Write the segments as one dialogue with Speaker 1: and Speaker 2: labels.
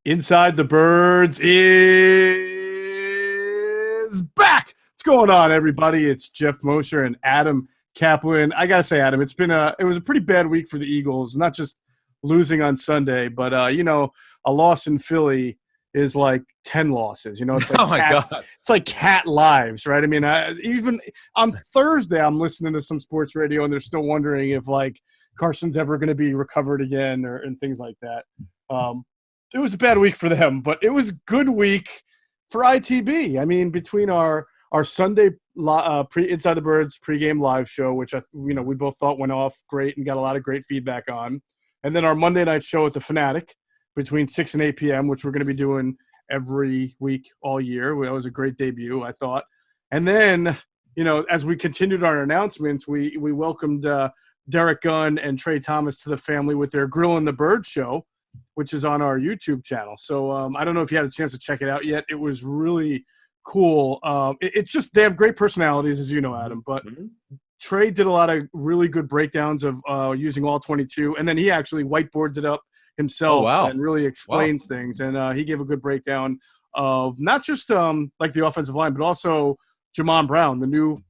Speaker 1: Inside the Birds is back. What's going on, everybody? It's Geoff Mosher and Adam Caplan. I gotta say, Adam, it was a pretty bad week for the Eagles. Not just losing on Sunday, but a loss in Philly is like 10 losses. It's like
Speaker 2: Oh my God.
Speaker 1: It's like cat lives, right? I mean, even on Thursday, I'm listening to some sports radio, and they're still wondering if like Carson's ever going to be recovered again, and things like that. It was a bad week for them, but it was a good week for ITB. I mean, between our Sunday Inside the Birds pregame live show, which we both thought went off great and got a lot of great feedback on, and then our Monday night show at the Fanatic between 6 and 8 p.m., which we're going to be doing every week all year. That was a great debut, I thought. And then, as we continued our announcements, we welcomed Derek Gunn and Trey Thomas to the family with their Grill and the Bird show, which is on our YouTube channel. So I don't know if you had a chance to check it out yet. It was really cool. It's just they have great personalities, as you know, Adam. But Trey did a lot of really good breakdowns of using all 22, and then he actually whiteboards it up himself and really explains things. And he gave a good breakdown of not just like the offensive line, but also Jamon Brown, the new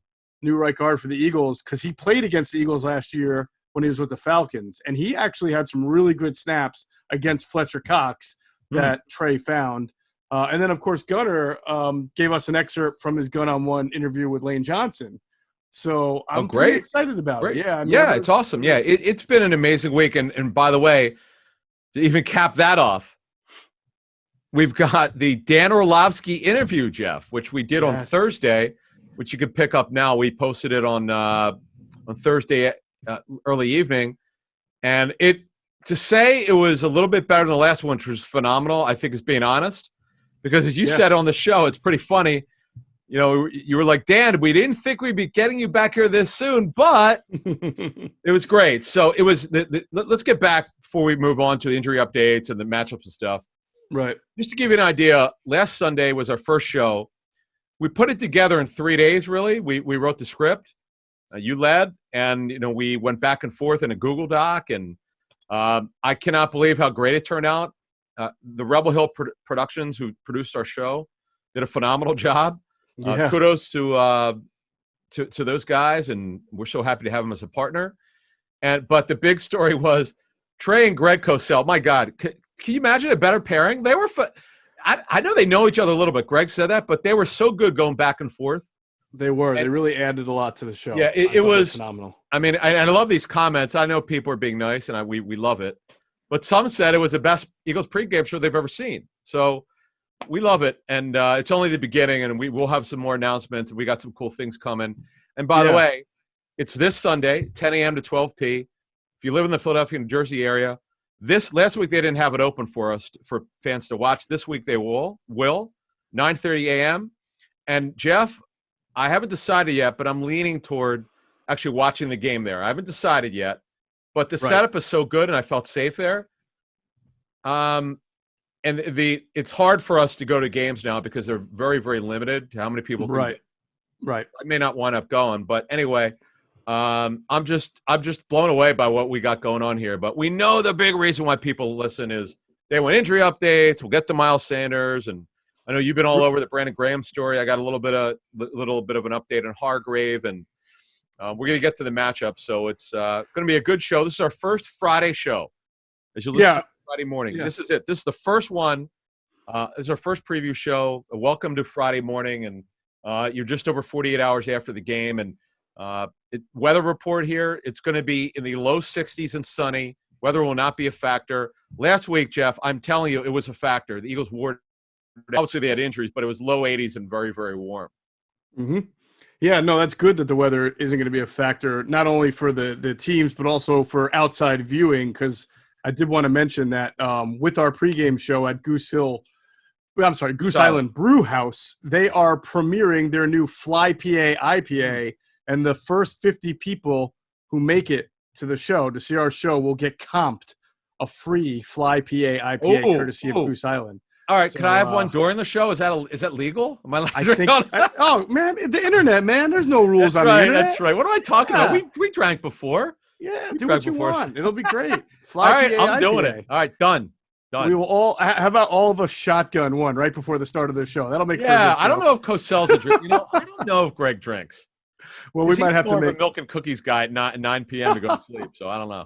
Speaker 1: right guard for the Eagles, because he played against the Eagles last year when he was with the Falcons, and he actually had some really good snaps against Fletcher Cox that Trey found. And then, of course, Gunner gave us an excerpt from his gun-on-one interview with Lane Johnson. So I'm pretty excited about it. Yeah,
Speaker 2: it's awesome. Yeah, it's been an amazing week. And by the way, to even cap that off, we've got the Dan Orlovsky interview, Geoff, which we did on Thursday, which you can pick up now. We posted it on Thursday early evening, and to say it was a little bit better than the last one, which was phenomenal, I think is being honest, because as you said on the show, it's pretty funny. You were like, Dan, we didn't think we'd be getting you back here this soon, but it was great. So it was. Let's get back before we move on to the injury updates and the matchups and stuff.
Speaker 1: Right.
Speaker 2: Just to give you an idea, last Sunday was our first show. We put it together in 3 days, really. We wrote the script. You led, and we went back and forth in a Google Doc, and I cannot believe how great it turned out. The Rebel Hill Productions, who produced our show, did a phenomenal job. Kudos to those guys, and we're so happy to have them as a partner. But the big story was Trey and Greg Cosell. My God, can you imagine a better pairing? They were. I know they know each other a little bit. Greg said that, but they were so good going back and forth.
Speaker 1: They were. They really added a lot to the show.
Speaker 2: Yeah, it was
Speaker 1: phenomenal.
Speaker 2: I mean, I love these comments. I know people are being nice, and we love it. But some said it was the best Eagles pregame show they've ever seen. So we love it, and it's only the beginning, and we will have some more announcements. We got some cool things coming. And by the way, it's this Sunday, 10 a.m. to 12 p. If you live in the Philadelphia, New Jersey area, last week they didn't have it open for us for fans to watch. This week they will 9:30 a.m. And Geoff, I haven't decided yet, but I'm leaning toward actually watching the game there. I haven't decided yet, but the setup is so good, and I felt safe there. And it's hard for us to go to games now because they're very, very limited to how many people.
Speaker 1: Right.
Speaker 2: I may not wind up going, but anyway, I'm just blown away by what we got going on here. But we know the big reason why people listen is they want injury updates. We'll get to Miles Sanders, and I know you've been all over the Brandon Graham story. I got a little bit of an update on Hargrave, and we're going to get to the matchup. So it's going to be a good show. This is our first Friday show. As you listen to Friday morning, this is it. This is the first one. This is our first preview show. Welcome to Friday morning, and you're just over 48 hours after the game. And weather report here, it's going to be in the low 60s and sunny. Weather will not be a factor. Last week, Geoff, I'm telling you, it was a factor. The Eagles wore. Obviously, they had injuries, but it was low 80s and very, very warm.
Speaker 1: Mm-hmm. Yeah, no, that's good that the weather isn't going to be a factor, not only for the teams, but also for outside viewing, because I did want to mention that with our pregame show at Goose Island Brew House, they are premiering their new Fly PA IPA, and the first 50 people who make it to the show to see our show will get comped a free Fly PA IPA courtesy of Goose Island.
Speaker 2: All right, can I have one during the show? Is that legal? Am I allowed
Speaker 1: to drink on that? Oh, man, the internet, man. There's no rules on the internet.
Speaker 2: That's right. What am I talking about? We drank before.
Speaker 1: Yeah, do what you want. It'll be great.
Speaker 2: All right, I'm doing it. All right, done. Done.
Speaker 1: We will all. How about all of us shotgun one right before the start of the show? That'll make.
Speaker 2: Yeah, I don't know if Cosell's a drink. I don't know if Greg drinks.
Speaker 1: Well, we might have to make
Speaker 2: a milk and cookies guy at 9 p.m. to go to sleep. So I don't know.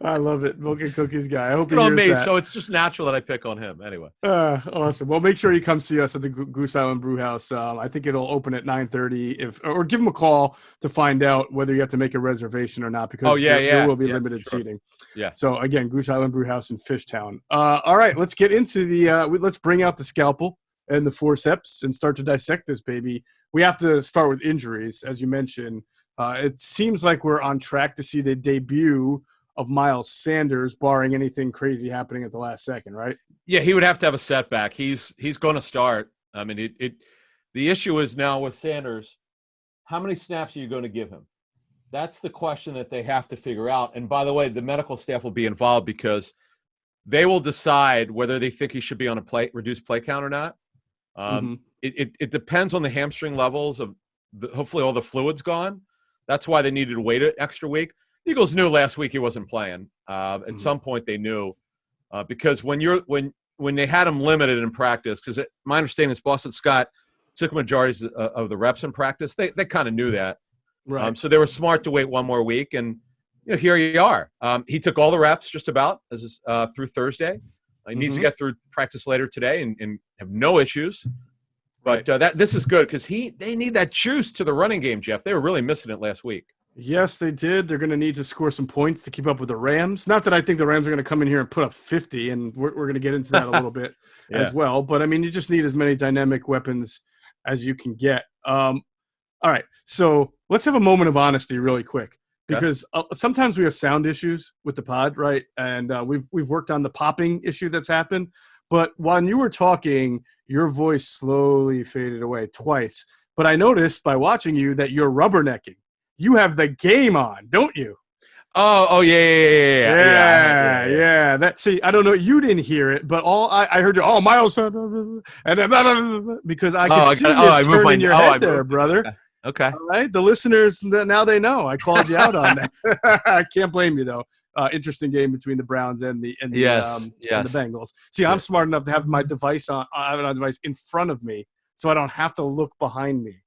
Speaker 1: I love it, milk and cookies guy. I hope he
Speaker 2: on
Speaker 1: hears
Speaker 2: me,
Speaker 1: that.
Speaker 2: so it's just natural that I pick on him. Anyway.
Speaker 1: Awesome. Well, make sure you come see us at the Goose Island Brew House. I think it'll open at 9:30. Or give them a call to find out whether you have to make a reservation or not, because there will be limited seating.
Speaker 2: Yeah.
Speaker 1: So again, Goose Island Brew House in Fishtown. All right, let's get into let's bring out the scalpel and the forceps and start to dissect this baby. We have to start with injuries, as you mentioned. It seems like we're on track to see the debut of Miles Sanders, barring anything crazy happening at the last second, right?
Speaker 2: Yeah, he would have to have a setback. He's going to start. I mean, the issue is now with Sanders, how many snaps are you going to give him? That's the question that they have to figure out. And by the way, the medical staff will be involved because they will decide whether they think he should be on a reduced play count or not. It depends on the hamstring levels of hopefully all the fluid's gone. That's why they needed to wait an extra week. The Eagles knew last week he wasn't playing. At some point they knew because when they had him limited in practice, because my understanding is Boston Scott took majorities of the reps in practice. They kind of knew that.
Speaker 1: Right.
Speaker 2: So they were smart to wait one more week, and here you are. He took all the reps just about through Thursday. He needs to get through practice later today and have no issues. But this is good because they need that juice to the running game, Geoff. They were really missing it last week.
Speaker 1: Yes, they did. They're going to need to score some points to keep up with the Rams. Not that I think the Rams are going to come in here and put up 50, and we're going to get into that a little bit as well. But, I mean, you just need as many dynamic weapons as you can get. All right, so let's have a moment of honesty really quick because sometimes we have sound issues with the pod, right? And we've worked on the popping issue that's happened. But while you were talking, your voice slowly faded away twice. But I noticed by watching you that you're rubbernecking. You have the game on, don't you?
Speaker 2: Yeah.
Speaker 1: See, I don't know. You didn't hear it, but I heard you. Oh, Miles, and because I could see you turning your head there, brother.
Speaker 2: Okay.
Speaker 1: All right. The listeners now they know. I called you out on that. I can't blame you though. Interesting game between the Browns and the Bengals. See, I'm smart enough to have my device on. I have a device in front of me, so I don't have to look behind me.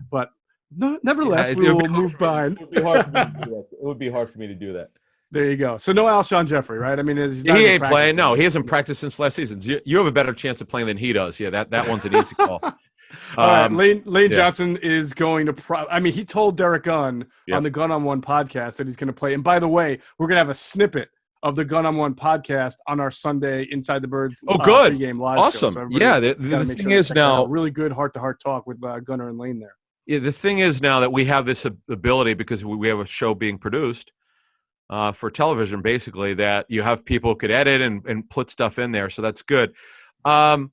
Speaker 1: But nevertheless, we will move behind.
Speaker 2: It would be hard for me to do that.
Speaker 1: There you go. So no Alshon Jeffrey, right? I mean,
Speaker 2: he ain't playing. No, he hasn't practiced since last season. You have a better chance of playing than he does. Yeah, that one's an easy call.
Speaker 1: All right, Lane Johnson is going to he told Derek Gunn on the Gun on One podcast that he's going to play. And by the way, we're going to have a snippet of the Gun on One podcast on our Sunday Inside the Birds
Speaker 2: good.
Speaker 1: Game live
Speaker 2: awesome.
Speaker 1: show. So
Speaker 2: the thing is now
Speaker 1: really good heart-to-heart talk with Gunnar and Lane there.
Speaker 2: Yeah, the thing is now that we have this ability because we have a show being produced for television, basically, that you have people who could edit and put stuff in there. So that's good. I'm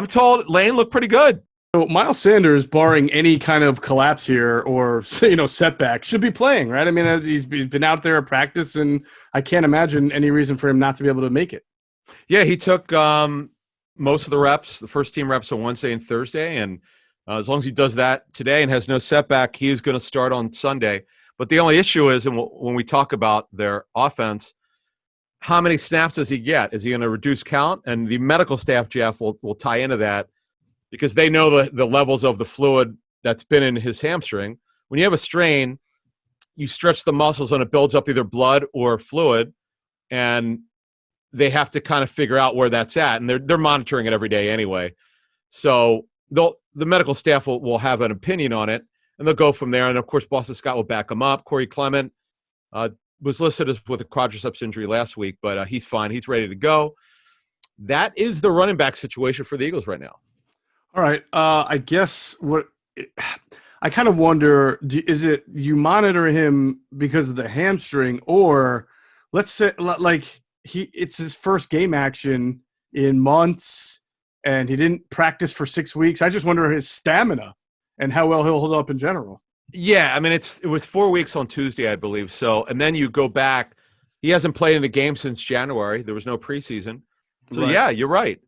Speaker 2: told Lane looked pretty good.
Speaker 1: So Miles Sanders, barring any kind of collapse here or setback, should be playing, right? I mean, he's been out there at practice, and I can't imagine any reason for him not to be able to make it.
Speaker 2: Yeah, he took most of the reps, the first team reps on Wednesday and Thursday, and as long as he does that today and has no setback, he is going to start on Sunday. But the only issue is, and when we talk about their offense, how many snaps does he get? Is he going to reduce count? And the medical staff, Geoff, will tie into that because they know the levels of the fluid that's been in his hamstring. When you have a strain, you stretch the muscles and it builds up either blood or fluid, and they have to kind of figure out where that's at. And they're monitoring it every day anyway. So the medical staff will have an opinion on it, and they'll go from there. And, of course, Boston Scott will back him up. Corey Clement was listed as with a quadriceps injury last week, but he's fine. He's ready to go. That is the running back situation for the Eagles right now.
Speaker 1: All right. I guess I kind of wonder, is it you monitor him because of the hamstring, or let's say it's his first game action in months and he didn't practice for 6 weeks. I just wonder his stamina and how well he'll hold up in general.
Speaker 2: Yeah, I mean, it was 4 weeks on Tuesday, I believe. So, and then you go back. He hasn't played in a game since January. There was no preseason. So right. Yeah, you're right.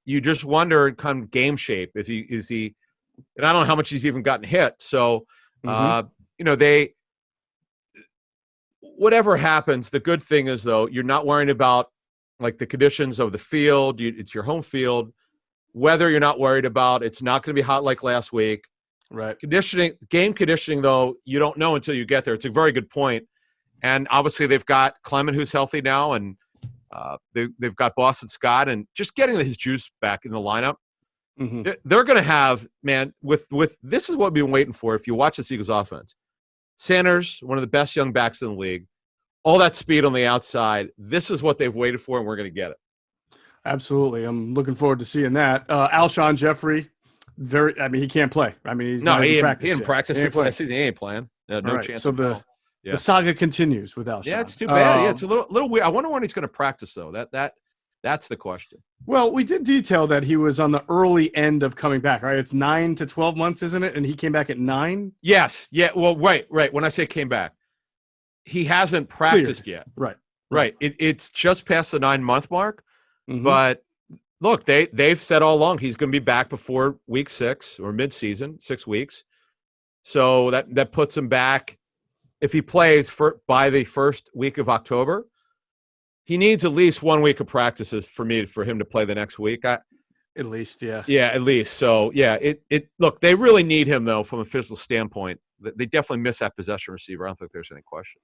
Speaker 2: You just wonder kind of game shape if he is he, and I don't know how much he's even gotten hit. So, whatever happens, the good thing is though you're not worrying about like the conditions of the field. It's your home field. Weather you're not worried about. It's not going to be hot like last week.
Speaker 1: Right.
Speaker 2: Game conditioning, though, you don't know until you get there. It's a very good point. And obviously they've got Clement, who's healthy now, and they've got Boston Scott, and just getting his juice back in the lineup.
Speaker 1: Mm-hmm.
Speaker 2: They're going to have, man, with this is what we've been waiting for. If you watch the Eagles offense, Sanders, one of the best young backs in the league, all that speed on the outside. This is what they've waited for, and we're going to get it.
Speaker 1: Absolutely. I'm looking forward to seeing that. Alshon Jeffrey, he can't play. I mean, he
Speaker 2: didn't practice since last season. He ain't playing. No
Speaker 1: right.
Speaker 2: chance.
Speaker 1: So the saga continues with Alshon.
Speaker 2: Yeah, it's too bad. It's a little weird. I wonder when he's going to practice, though. That's the question.
Speaker 1: Well, we did detail that he was on the early end of coming back, right? It's 9 to 12 months, isn't it? And he came back at 9?
Speaker 2: Yes. Yeah. Well, right. When I say came back, he hasn't practiced yet.
Speaker 1: Right.
Speaker 2: It's just past the 9-month mark.
Speaker 1: Mm-hmm.
Speaker 2: But look, they've said all along he's going to be back before week 6 or mid-season, 6 weeks. So that puts him back. If he plays by the first week of October, he needs at least 1 week of practices for him to play the next week.
Speaker 1: At least, yeah.
Speaker 2: Yeah, at least. So yeah, look, they really need him though from a physical standpoint. They definitely miss that possession receiver. I don't think there's any question.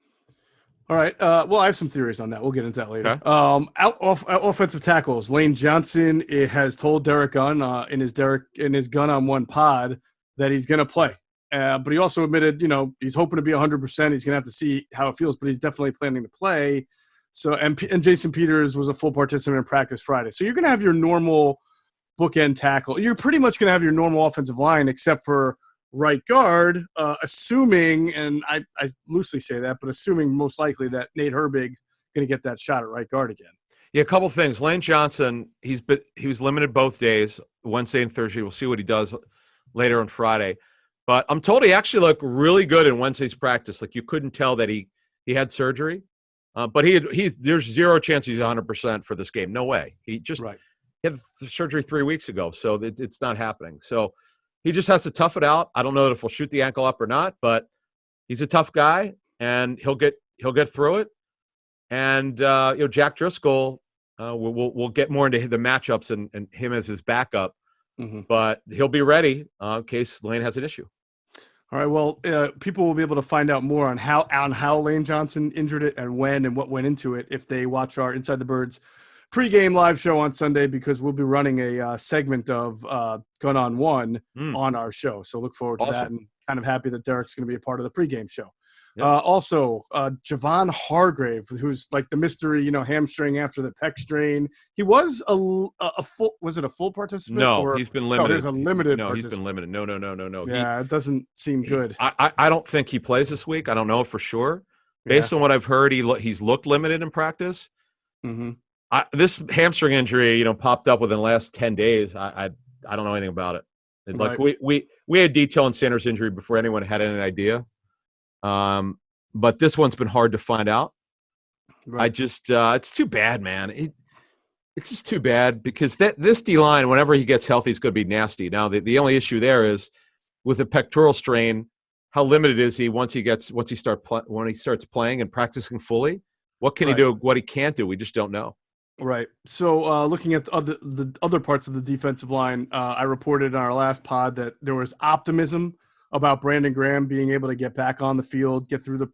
Speaker 1: All right. Well, I have some theories on that. We'll get into that later. Okay. Offensive tackles. Lane Johnson has told Derek Gunn in his Gun on One pod that he's going to play. But he also admitted, he's hoping to be 100%. He's going to have to see how it feels, but he's definitely planning to play. So, and Jason Peters was a full participant in practice Friday. So you're going to have your normal bookend tackle. You're pretty much going to have your normal offensive line except for right guard, assuming, and I loosely say that, but assuming most likely that Nate Herbig going to get that shot at right guard again.
Speaker 2: Yeah, a couple things. Lane Johnson, he was limited both days, Wednesday and Thursday. We'll see what he does later on Friday. But I'm told he actually looked really good in Wednesday's practice. Like you couldn't tell that he had surgery. But there's zero chance he's 100% for this game. No way. He had surgery 3 weeks ago, so it's not happening. So he just has to tough it out. I don't know if he'll shoot the ankle up or not, but he's a tough guy, and he'll get through it. And Jack Driscoll, we'll get more into the matchups and him as his backup, but he'll be ready in case Lane has an issue.
Speaker 1: All right. Well, people will be able to find out more on how Lane Johnson injured it and when and what went into it if they watch our Inside the Birds pregame live show on Sunday, because we'll be running a segment of Gun on One on our show. So look forward to that, and kind of happy that Derek's going to be a part of the pregame show. Yep. Also, Javon Hargrave, who's like the mystery, hamstring after the pec strain. He was a full. Was it a full participant?
Speaker 2: No, he's been limited.
Speaker 1: No, there's a limited.
Speaker 2: No, he's been limited. No.
Speaker 1: Yeah, it doesn't seem good.
Speaker 2: I don't think he plays this week. I don't know for sure. Based on what I've heard, he's looked limited in practice.
Speaker 1: Mm-hmm.
Speaker 2: This hamstring injury, popped up within the last 10 days. I don't know anything about it. Like we had detail on Sanders' injury before anyone had any idea. But this one's been hard to find out. Right. It's too bad, man. It's just too bad because this D-line, whenever he gets healthy, is going to be nasty. Now, the only issue there is with the pectoral strain, how limited is he when he starts playing and practicing fully? What can he do? What he can't do? We just don't know.
Speaker 1: Right. So looking at the other parts of the defensive line, I reported on our last pod that there was optimism about Brandon Graham being able to get back on the field, get through the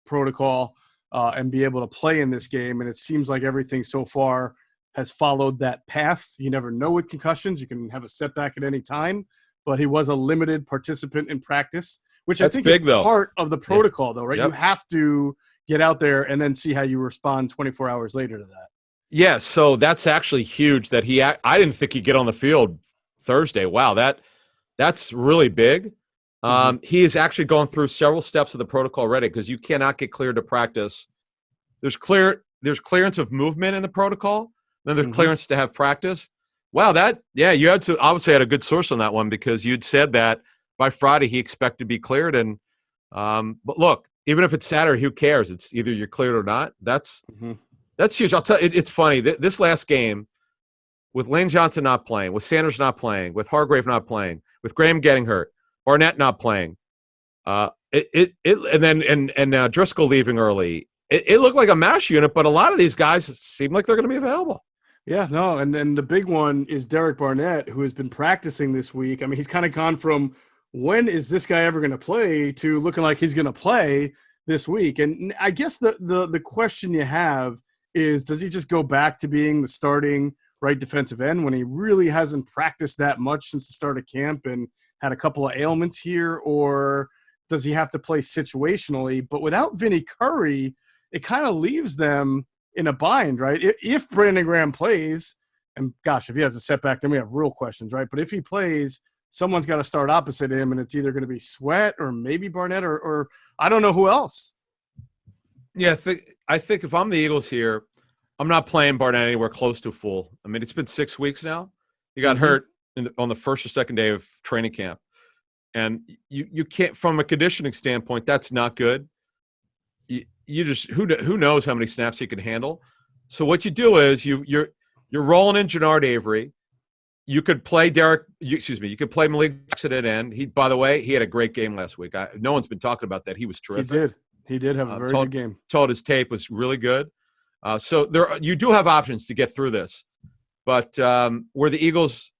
Speaker 1: protocol, and be able to play in this game. And it seems like everything so far has followed that path. You never know with concussions. You can have a setback at any time. But he was a limited participant in practice, which I think is part of the protocol, though, right? Yep. You have to get out there and then see how you respond 24 hours later to that.
Speaker 2: Yeah, so that's actually huge that I didn't think he'd get on the field Thursday. Wow, that's really big. He is actually going through several steps of the protocol already because you cannot get cleared to practice. There's clearance of movement in the protocol, then there's clearance to have practice. Wow, you had to obviously had a good source on that one because you'd said that by Friday he expected to be cleared. And but look, even if it's Saturday, who cares? It's either you're cleared or not. That's huge. I'll tell you, it's funny. This last game, with Lane Johnson not playing, with Sanders not playing, with Hargrave not playing, with Graham getting hurt, Barnett not playing, and then Driscoll leaving early, it looked like a mash unit, but a lot of these guys seem like they're going to be available.
Speaker 1: Yeah, no, and then the big one is Derek Barnett, who has been practicing this week. I mean, he's kind of gone from when is this guy ever going to play to looking like he's going to play this week. And I guess the question you have is, does he just go back to being the starting right defensive end when he really hasn't practiced that much since the start of camp and had a couple of ailments here, or does he have to play situationally? But without Vinny Curry, it kind of leaves them in a bind, right? If Brandon Graham plays, and gosh, if he has a setback, then we have real questions, right? But if he plays, someone's got to start opposite him, and it's either going to be Sweat or maybe Barnett or I don't know who else.
Speaker 2: Yeah, I think if I'm the Eagles here, I'm not playing Barnett anywhere close to full. I mean, it's been 6 weeks now. He got hurt on the first or second day of training camp. And you can't, from a conditioning standpoint, that's not good. You just who knows how many snaps he can handle. So what you do is you're rolling in Jannard Avery. You could play you could play Malik Jackson at end. By the way, he had a great game last week. No one's been talking about that. He was terrific.
Speaker 1: He did have a very good game.
Speaker 2: Told his tape was really good. So you do have options to get through this, but where the Eagles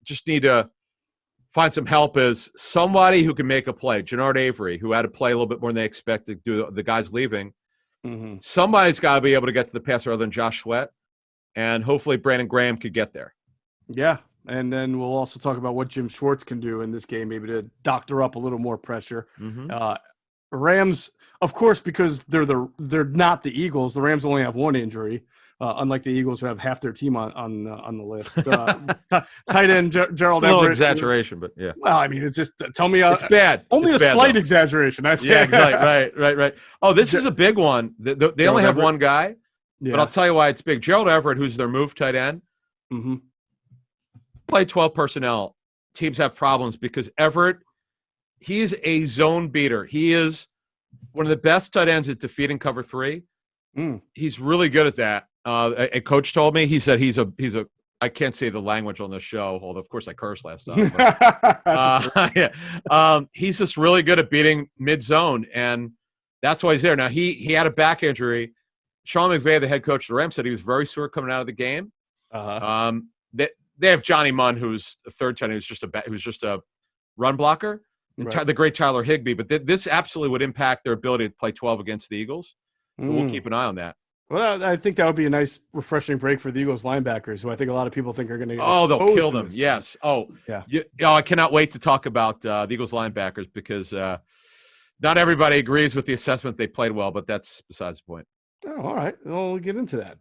Speaker 2: just need to find some help is somebody who can make a play. Jannard Avery, who had to play a little bit more than they expected due to the guys leaving. Mm-hmm. Somebody's got to be able to get to the passer other than Josh Sweat, and hopefully Brandon Graham could get there.
Speaker 1: Yeah, and then we'll also talk about what Jim Schwartz can do in this game, maybe to doctor up a little more pressure. Mm-hmm. Rams, of course, because they're not the Eagles. The Rams only have one injury, unlike the Eagles who have half their team on the list. Tight end Gerald Everett.
Speaker 2: A little exaggeration, but yeah.
Speaker 1: Well, I mean, it's just tell me
Speaker 2: it's bad.
Speaker 1: Only
Speaker 2: it's
Speaker 1: a
Speaker 2: bad,
Speaker 1: slight
Speaker 2: though.
Speaker 1: Exaggeration.
Speaker 2: Yeah, exactly. Right. Oh, this is a big one. They only have one guy, but I'll tell you why it's big. Gerald Everett, who's their move tight end, play 12 personnel. Teams have problems because Everett, he's a zone beater. He is one of the best tight ends at defeating cover 3. He's really good at that. A coach told me, he said he's a I can't say the language on this show, although of course I cursed last time. But, he's just really good at beating mid zone, and that's why he's there. Now he had a back injury. Sean McVay, the head coach of the Rams, said he was very sore coming out of the game. They have Johnny Munn, who's a third tight end, who's just a run blocker. Right. The great Tyler Higbee, but this absolutely would impact their ability to play 12 against the Eagles. We'll keep an eye on that.
Speaker 1: Well, I think that would be a nice, refreshing break for the Eagles linebackers, who I think a lot of people think are going to get
Speaker 2: they'll kill them. Yes. Oh, yeah. I cannot wait to talk about the Eagles linebackers because not everybody agrees with the assessment they played well, but that's besides the point.
Speaker 1: Oh, all right. We'll get into that.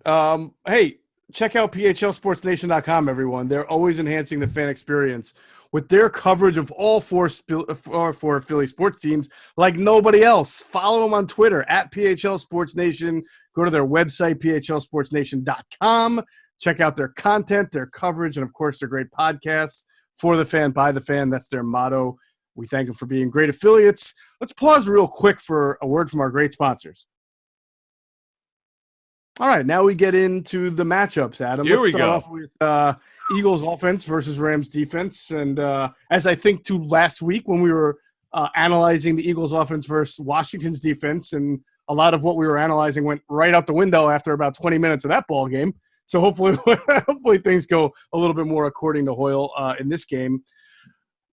Speaker 1: Hey, check out phlsportsnation.com, everyone. They're always enhancing the fan experience with their coverage of all four Philly sports teams like nobody else. Follow them on Twitter at PHL Sports Nation. Go to their website, phlsportsnation.com. Check out their content, their coverage, and, of course, their great podcasts. For the fan, by the fan. That's their motto. We thank them for being great affiliates. Let's pause real quick for a word from our great sponsors. All right, now we get into the matchups, Adam.
Speaker 2: Let's
Speaker 1: start off with Eagles offense versus Rams defense. And as I think to last week when we were analyzing the Eagles offense versus Washington's defense, and a lot of what we were analyzing went right out the window after about 20 minutes of that ball game. So hopefully things go a little bit more according to Hoyle in this game.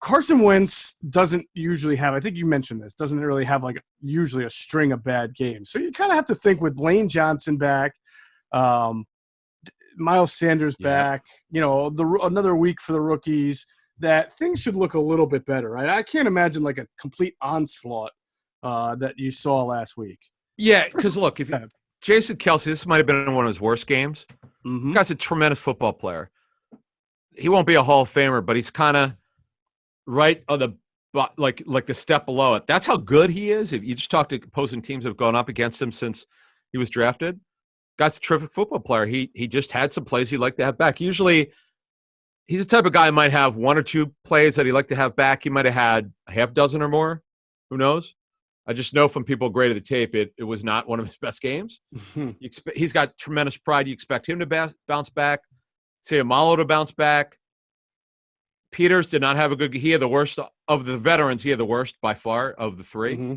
Speaker 1: Carson Wentz doesn't usually have, I think you mentioned this, doesn't really have like usually a string of bad games. So you kind of have to think with Lane Johnson back, Miles Sanders back, another week for the rookies, that things should look a little bit better, right? I can't imagine like a complete onslaught that you saw last week.
Speaker 2: Yeah, because look, if Jason Kelce, this might have been one of his worst games.
Speaker 1: Mm-hmm.
Speaker 2: The guy's a tremendous football player. He won't be a Hall of Famer, but he's kind of right on the like the step below it. That's how good he is. If you just talk to opposing teams that have gone up against him since he was drafted, guy's a terrific football player. He just had some plays he'd like to have back. Usually, he's the type of guy who might have one or two plays that he'd like to have back. He might have had a half dozen or more. Who knows? I just know from people graded the tape, it was not one of his best games. He's got tremendous pride. You expect him to bounce back. Sayamalo to bounce back. Peters did not have a good – he had the worst of the veterans. He had the worst by far of the three. Mm-hmm.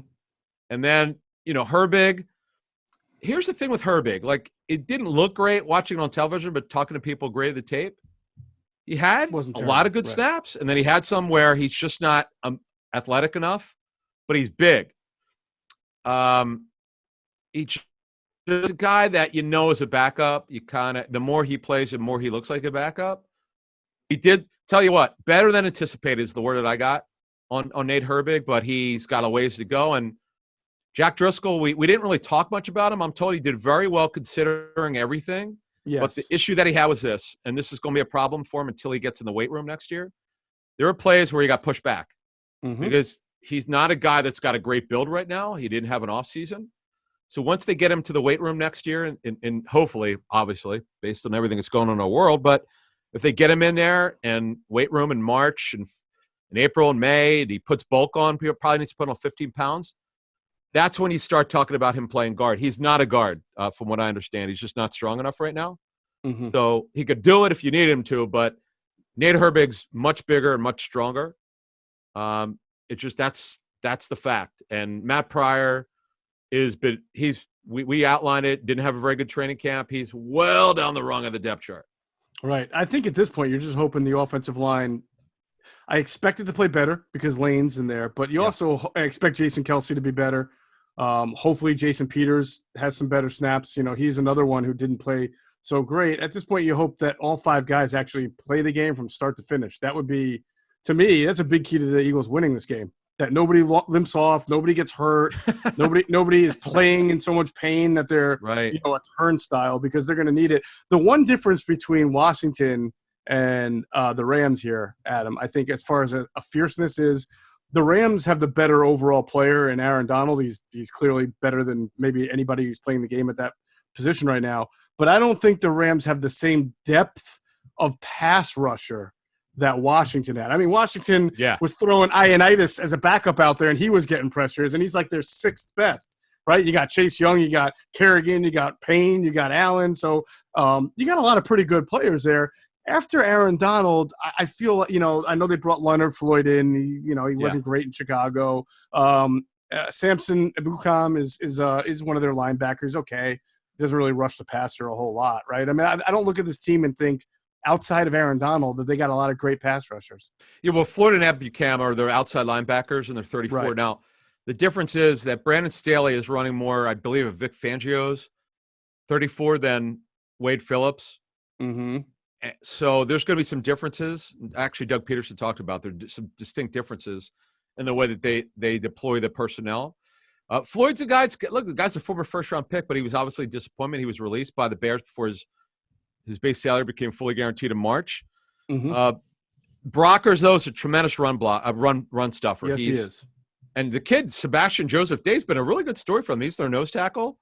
Speaker 2: And then, Herbig, here's the thing with Herbig. Like, it didn't look great watching it on television, but talking to people graded the tape. He had
Speaker 1: Wasn't
Speaker 2: a
Speaker 1: terrible,
Speaker 2: lot of good
Speaker 1: right.
Speaker 2: snaps, and then he had some where he's just not athletic enough, but he's big. He's a guy that is a backup. You the more he plays, the more he looks like a backup. He did, tell you what, better than anticipated is the word that I got on Nate Herbig, but he's got a ways to go. And Jack Driscoll, we didn't really talk much about him. I'm told he did very well considering everything.
Speaker 1: Yes.
Speaker 2: But the issue that he had was this, and this is going to be a problem for him until he gets in the weight room next year. There are plays where he got pushed back because he's not a guy that's got a great build right now. He didn't have an offseason. So once they get him to the weight room next year, and hopefully, obviously, based on everything that's going on in our world, but if they get him in there and weight room in March and in April and May, and he puts bulk on, he probably needs to put on 15 pounds, that's when you start talking about him playing guard. He's not a guard, from what I understand. He's just not strong enough right now. So he could do it if you need him to, but Nate Herbig's much bigger and much stronger. It's just that's the fact. And Matt Pryor we outlined it, didn't have a very good training camp. He's well down the rung of the depth chart.
Speaker 1: Right. I think at this point you're just hoping the offensive line. I expect it to play better because Lane's in there, but you also expect Jason Kelsey to be better. Hopefully Jason Peters has some better snaps. He's another one who didn't play so great. At this point, you hope that all five guys actually play the game from start to finish. That would be, to me, that's a big key to the Eagles winning this game. That nobody limps off, nobody gets hurt, nobody is playing in so much pain that they're a turnstile, because they're going to need it. The one difference between Washington and the Rams here, Adam, I think as far as a fierceness is, the Rams have the better overall player in Aaron Donald. He's clearly better than maybe anybody who's playing the game at that position right now. But I don't think the Rams have the same depth of pass rusher that Washington had. I mean, Washington was throwing Ioannidis as a backup out there, and he was getting pressures, and he's like their sixth best, right? You got Chase Young, you got Kerrigan, you got Payne, you got Allen. So you got a lot of pretty good players there. After Aaron Donald, I feel, I know they brought Leonard Floyd in. He wasn't great in Chicago. Samson Ebukam is one of their linebackers. Okay. Doesn't really rush the passer a whole lot, right? I mean, I don't look at this team and think outside of Aaron Donald that they got a lot of great pass rushers.
Speaker 2: Yeah, well, Floyd and Ebukam are their outside linebackers, and they're 34. Right. Now, the difference is that Brandon Staley is running more, I believe, of Vic Fangio's 34 than Wade Phillips. So there's going to be some differences. Actually, Doug Peterson talked about there's some distinct differences in the way that they deploy the personnel. Floyd's the guy's a former first-round pick, but he was obviously a disappointment. He was released by the Bears before his base salary became fully guaranteed in March. Brockers, though, is a tremendous run stuffer.
Speaker 1: Yes, he is.
Speaker 2: And the kid, Sebastian Joseph Day's been a really good story for him. He's their nose tackle.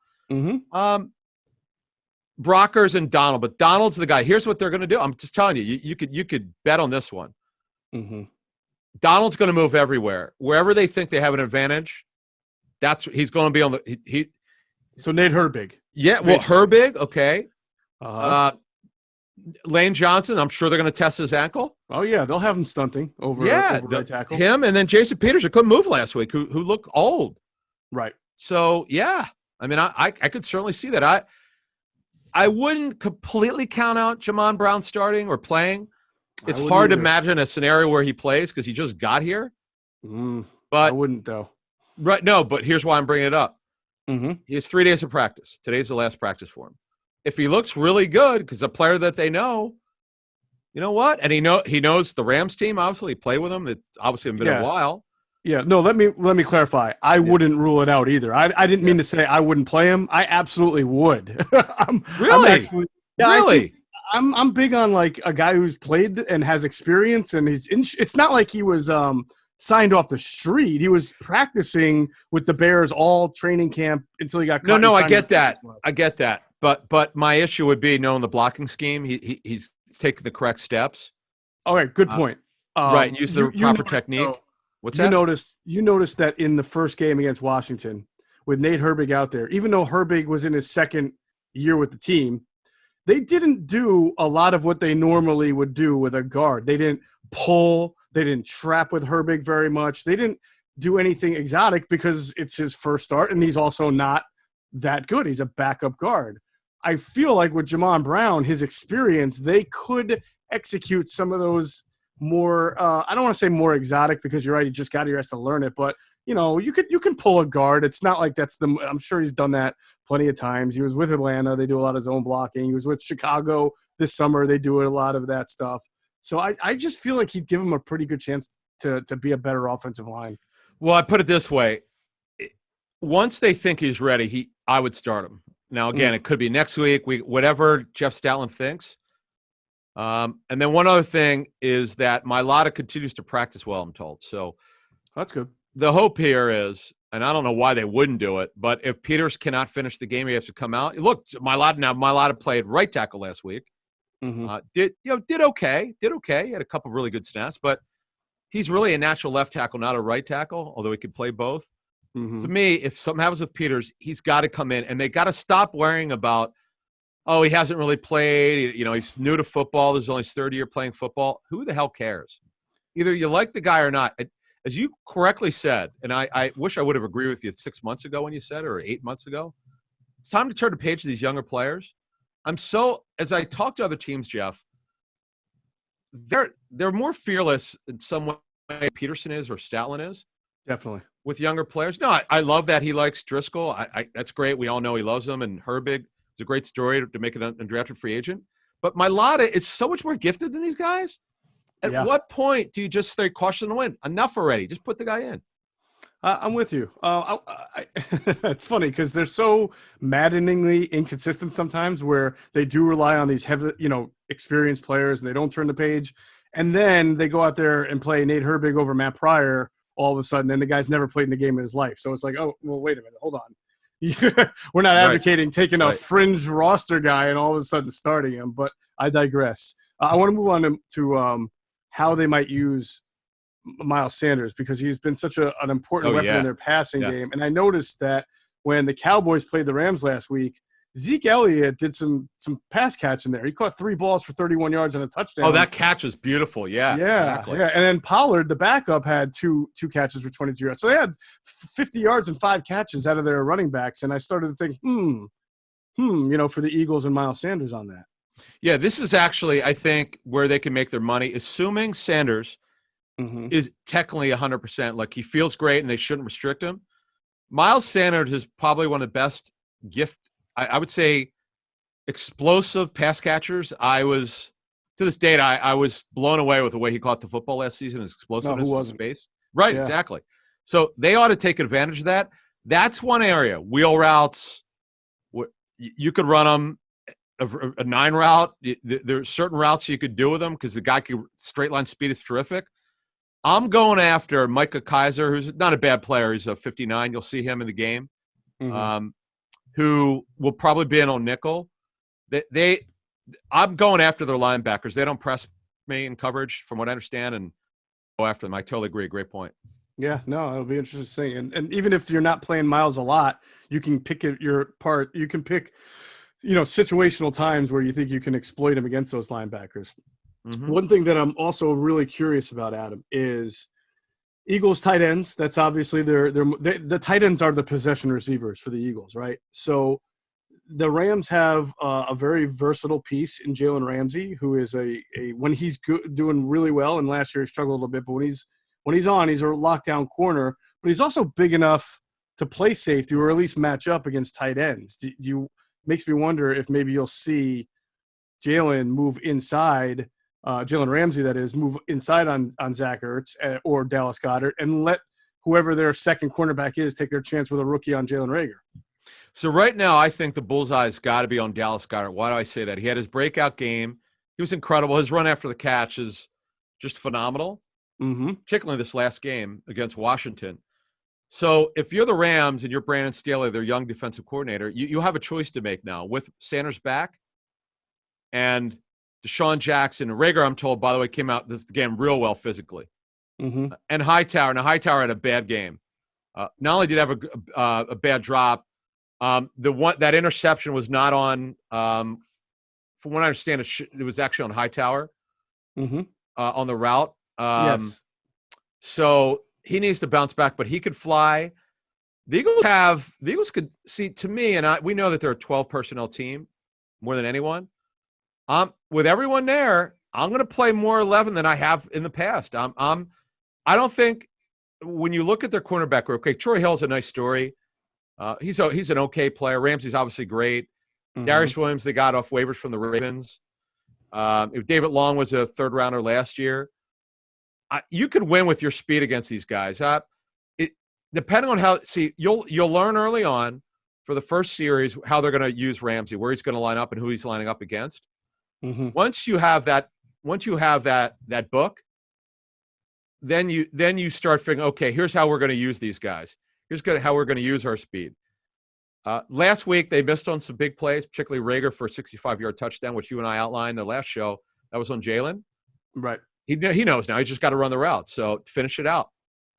Speaker 2: Brockers and Donald, but Donald's the guy. Here's what they're going to do. I'm just telling you, you could bet on this one. Donald's going to move everywhere. Wherever they think they have an advantage, he's going to be on the
Speaker 1: So Nate Herbig.
Speaker 2: Yeah, well, Herbig, okay. Lane Johnson, I'm sure they're going to test his ankle.
Speaker 1: Oh, yeah, they'll have him stunting over right tackle.
Speaker 2: Him, and then Jason Peters, who couldn't move last week, who looked old.
Speaker 1: Right.
Speaker 2: So, yeah, I mean, I could certainly see that. I wouldn't completely count out Jamon Brown starting or playing. It's hard to imagine a scenario where he plays because he just got here.
Speaker 1: But I wouldn't, though.
Speaker 2: Right, no, but here's why I'm bringing it up. He has 3 days of practice. Today's the last practice for him. If he looks really good, because a player that they know, you know what? And he knows the Rams team. Obviously, he played with them. It's obviously been a while.
Speaker 1: Yeah, no. Let me clarify. I wouldn't rule it out either. I didn't mean to say I wouldn't play him. I absolutely would.
Speaker 2: Really?
Speaker 1: I'm big on like a guy who's played and has experience, and it's not like he was signed off the street. He was practicing with the Bears all training camp until he got cut.
Speaker 2: No, I get that. I get that. But my issue would be knowing the blocking scheme. He's taking the correct steps.
Speaker 1: Okay, good point.
Speaker 2: Right, use the proper technique. What's that?
Speaker 1: You noticed that in the first game against Washington with Nate Herbig out there, even though Herbig was in his second year with the team, they didn't do a lot of what they normally would do with a guard. They didn't pull. They didn't trap with Herbig very much. They didn't do anything exotic because it's his first start, and he's also not that good. He's a backup guard. I feel like with Jamon Brown, his experience, they could execute some of those more, I don't want to say more exotic because you're right, he just got here, has to learn it, but you can pull a guard. It's not like I'm sure he's done that plenty of times. He was with Atlanta. They do a lot of zone blocking. He was with Chicago this summer. They do a lot of that stuff. So I just feel like he'd give him a pretty good chance to be a better offensive line.
Speaker 2: Well, I put it this way. Once they think he's ready, I would start him. Now, again, it could be next week, whatever Jeff Stoutland thinks. And then one other thing is that Mailata continues to practice well, I'm told. So
Speaker 1: that's good.
Speaker 2: The hope here is, and I don't know why they wouldn't do it, but if Peters cannot finish the game, he has to come out. Look, Mailata played right tackle last week. Did okay. He had a couple of really good snaps, but he's really a natural left tackle, not a right tackle, although he could play both. To me, if something happens with Peters, he's got to come in, and they got to stop worrying about, oh, he hasn't really played. He's new to football. This is only his third year playing football. Who the hell cares? Either you like the guy or not. As you correctly said, and I wish I would have agreed with you 6 months ago when you said it, or 8 months ago, it's time to turn the page to these younger players. As I talk to other teams, Geoff, they're more fearless in some way Peterson is or Stoutland is.
Speaker 1: Definitely.
Speaker 2: With younger players. No, I love that he likes Driscoll. That's great. We all know he loves him. And Herbig is a great story to make an undrafted free agent. But Mailata is so much more gifted than these guys. At what point do you just say caution the wind? Enough already. Just put the guy in.
Speaker 1: I'm with you. It's funny because they're so maddeningly inconsistent sometimes where they do rely on these heavy, experienced players and they don't turn the page. And then they go out there and play Nate Herbig over Matt Pryor all of a sudden, and the guy's never played in a game in his life. So it's like, oh, well, wait a minute. Hold on. We're not advocating taking a fringe roster guy and all of a sudden starting him, but I digress. I want to move on to how they might use Miles Sanders because he's been such an important weapon in their passing game. And I noticed that when the Cowboys played the Rams last week, Zeke Elliott did some pass catching there. He caught 3 balls for 31 yards and a touchdown.
Speaker 2: Oh, that catch was beautiful. Yeah. Exactly.
Speaker 1: Yeah. And then Pollard, the backup, had two catches for 22 yards. So they had 50 yards and 5 catches out of their running backs. And I started to think, for the Eagles and Miles Sanders on that.
Speaker 2: Yeah, this is actually, I think, where they can make their money, assuming Sanders is technically 100%. Like, he feels great and they shouldn't restrict him. Miles Sanders is probably one of the best I would say, explosive pass catchers. To this date, I was blown away with the way he caught the football last season, his explosiveness in space. Right, exactly. So they ought to take advantage of that. That's one area. Wheel routes, you could run them, a 9 route. There's certain routes you could do with them because the guy can straight line speed is terrific. I'm going after Micah Kaiser, who's not a bad player. He's a 59. You'll see him in the game. Who will probably be in on nickel. I'm going after their linebackers. They don't press me in coverage, from what I understand, and go after them. I totally agree. Great point.
Speaker 1: Yeah, no, it'll be interesting to see. And even if you're not playing Miles a lot, you can pick your part. You can pick, situational times where you think you can exploit him against those linebackers. One thing that I'm also really curious about, Adam, is Eagles tight ends. That's obviously the tight ends are the possession receivers for the Eagles, right? So the Rams have a very versatile piece in Jalen Ramsey, who is when he's doing really well, and last year he struggled a little bit, but when he's on, he's a lockdown corner. But he's also big enough to play safety or at least match up against tight ends. Makes me wonder if maybe you'll see Jalen move inside. Jalen Ramsey, that is, move inside on Zach Ertz or Dallas Goedert and let whoever their second cornerback is take their chance with a rookie on Jalen Reagor.
Speaker 2: So right now, I think the bullseye's got to be on Dallas Goedert. Why do I say that? He had his breakout game. He was incredible. His run after the catch is just phenomenal, particularly this last game against Washington. So if you're the Rams and you're Brandon Staley, their young defensive coordinator, you have a choice to make now with Sanders back and Deshaun Jackson. And Reagor, I'm told, by the way, came out this game real well physically. And Hightower. Now, Hightower had a bad game. Not only did he have a bad drop, that interception was not on. From what I understand, it was actually on Hightower on the route.
Speaker 1: Yes.
Speaker 2: So he needs to bounce back, but he could fly. The Eagles could see, to me, and we know that they're a 12 personnel team more than anyone. With everyone there, I'm going to play more 11 than I have in the past. I don't think when you look at their cornerback, okay, Troy Hill's a nice story. He's an okay player. Ramsey's obviously great. Darius Williams, they got off waivers from the Ravens. David Long was a third rounder last year. You could win with your speed against these guys. Depending on how, you'll learn early on for the first series how they're going to use Ramsey, where he's going to line up and who he's lining up against. Once you have that book, then you start figuring, okay, here's how we're going to use these guys. Here's how we're going to use our speed. Last week they missed on some big plays, particularly Rager for a 65-yard touchdown, which you and I outlined in the last show. That was on Jalen. Right. He knows now. He's just got to run the route. So finish it out.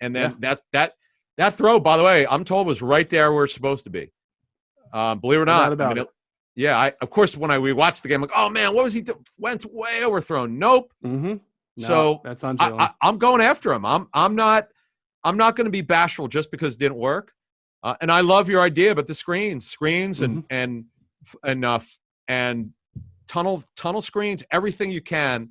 Speaker 2: And then that throw, by the way, I'm told was right there where it's supposed to be. Believe it or not. Of course, when we watched the game, like, oh man, what was he doing? Wentz way overthrown. Nope.
Speaker 1: No,
Speaker 2: so
Speaker 1: that's on
Speaker 2: I'm going after him. I'm not going to be bashful just because it didn't work. And I love your idea about the screens and tunnel screens, everything you can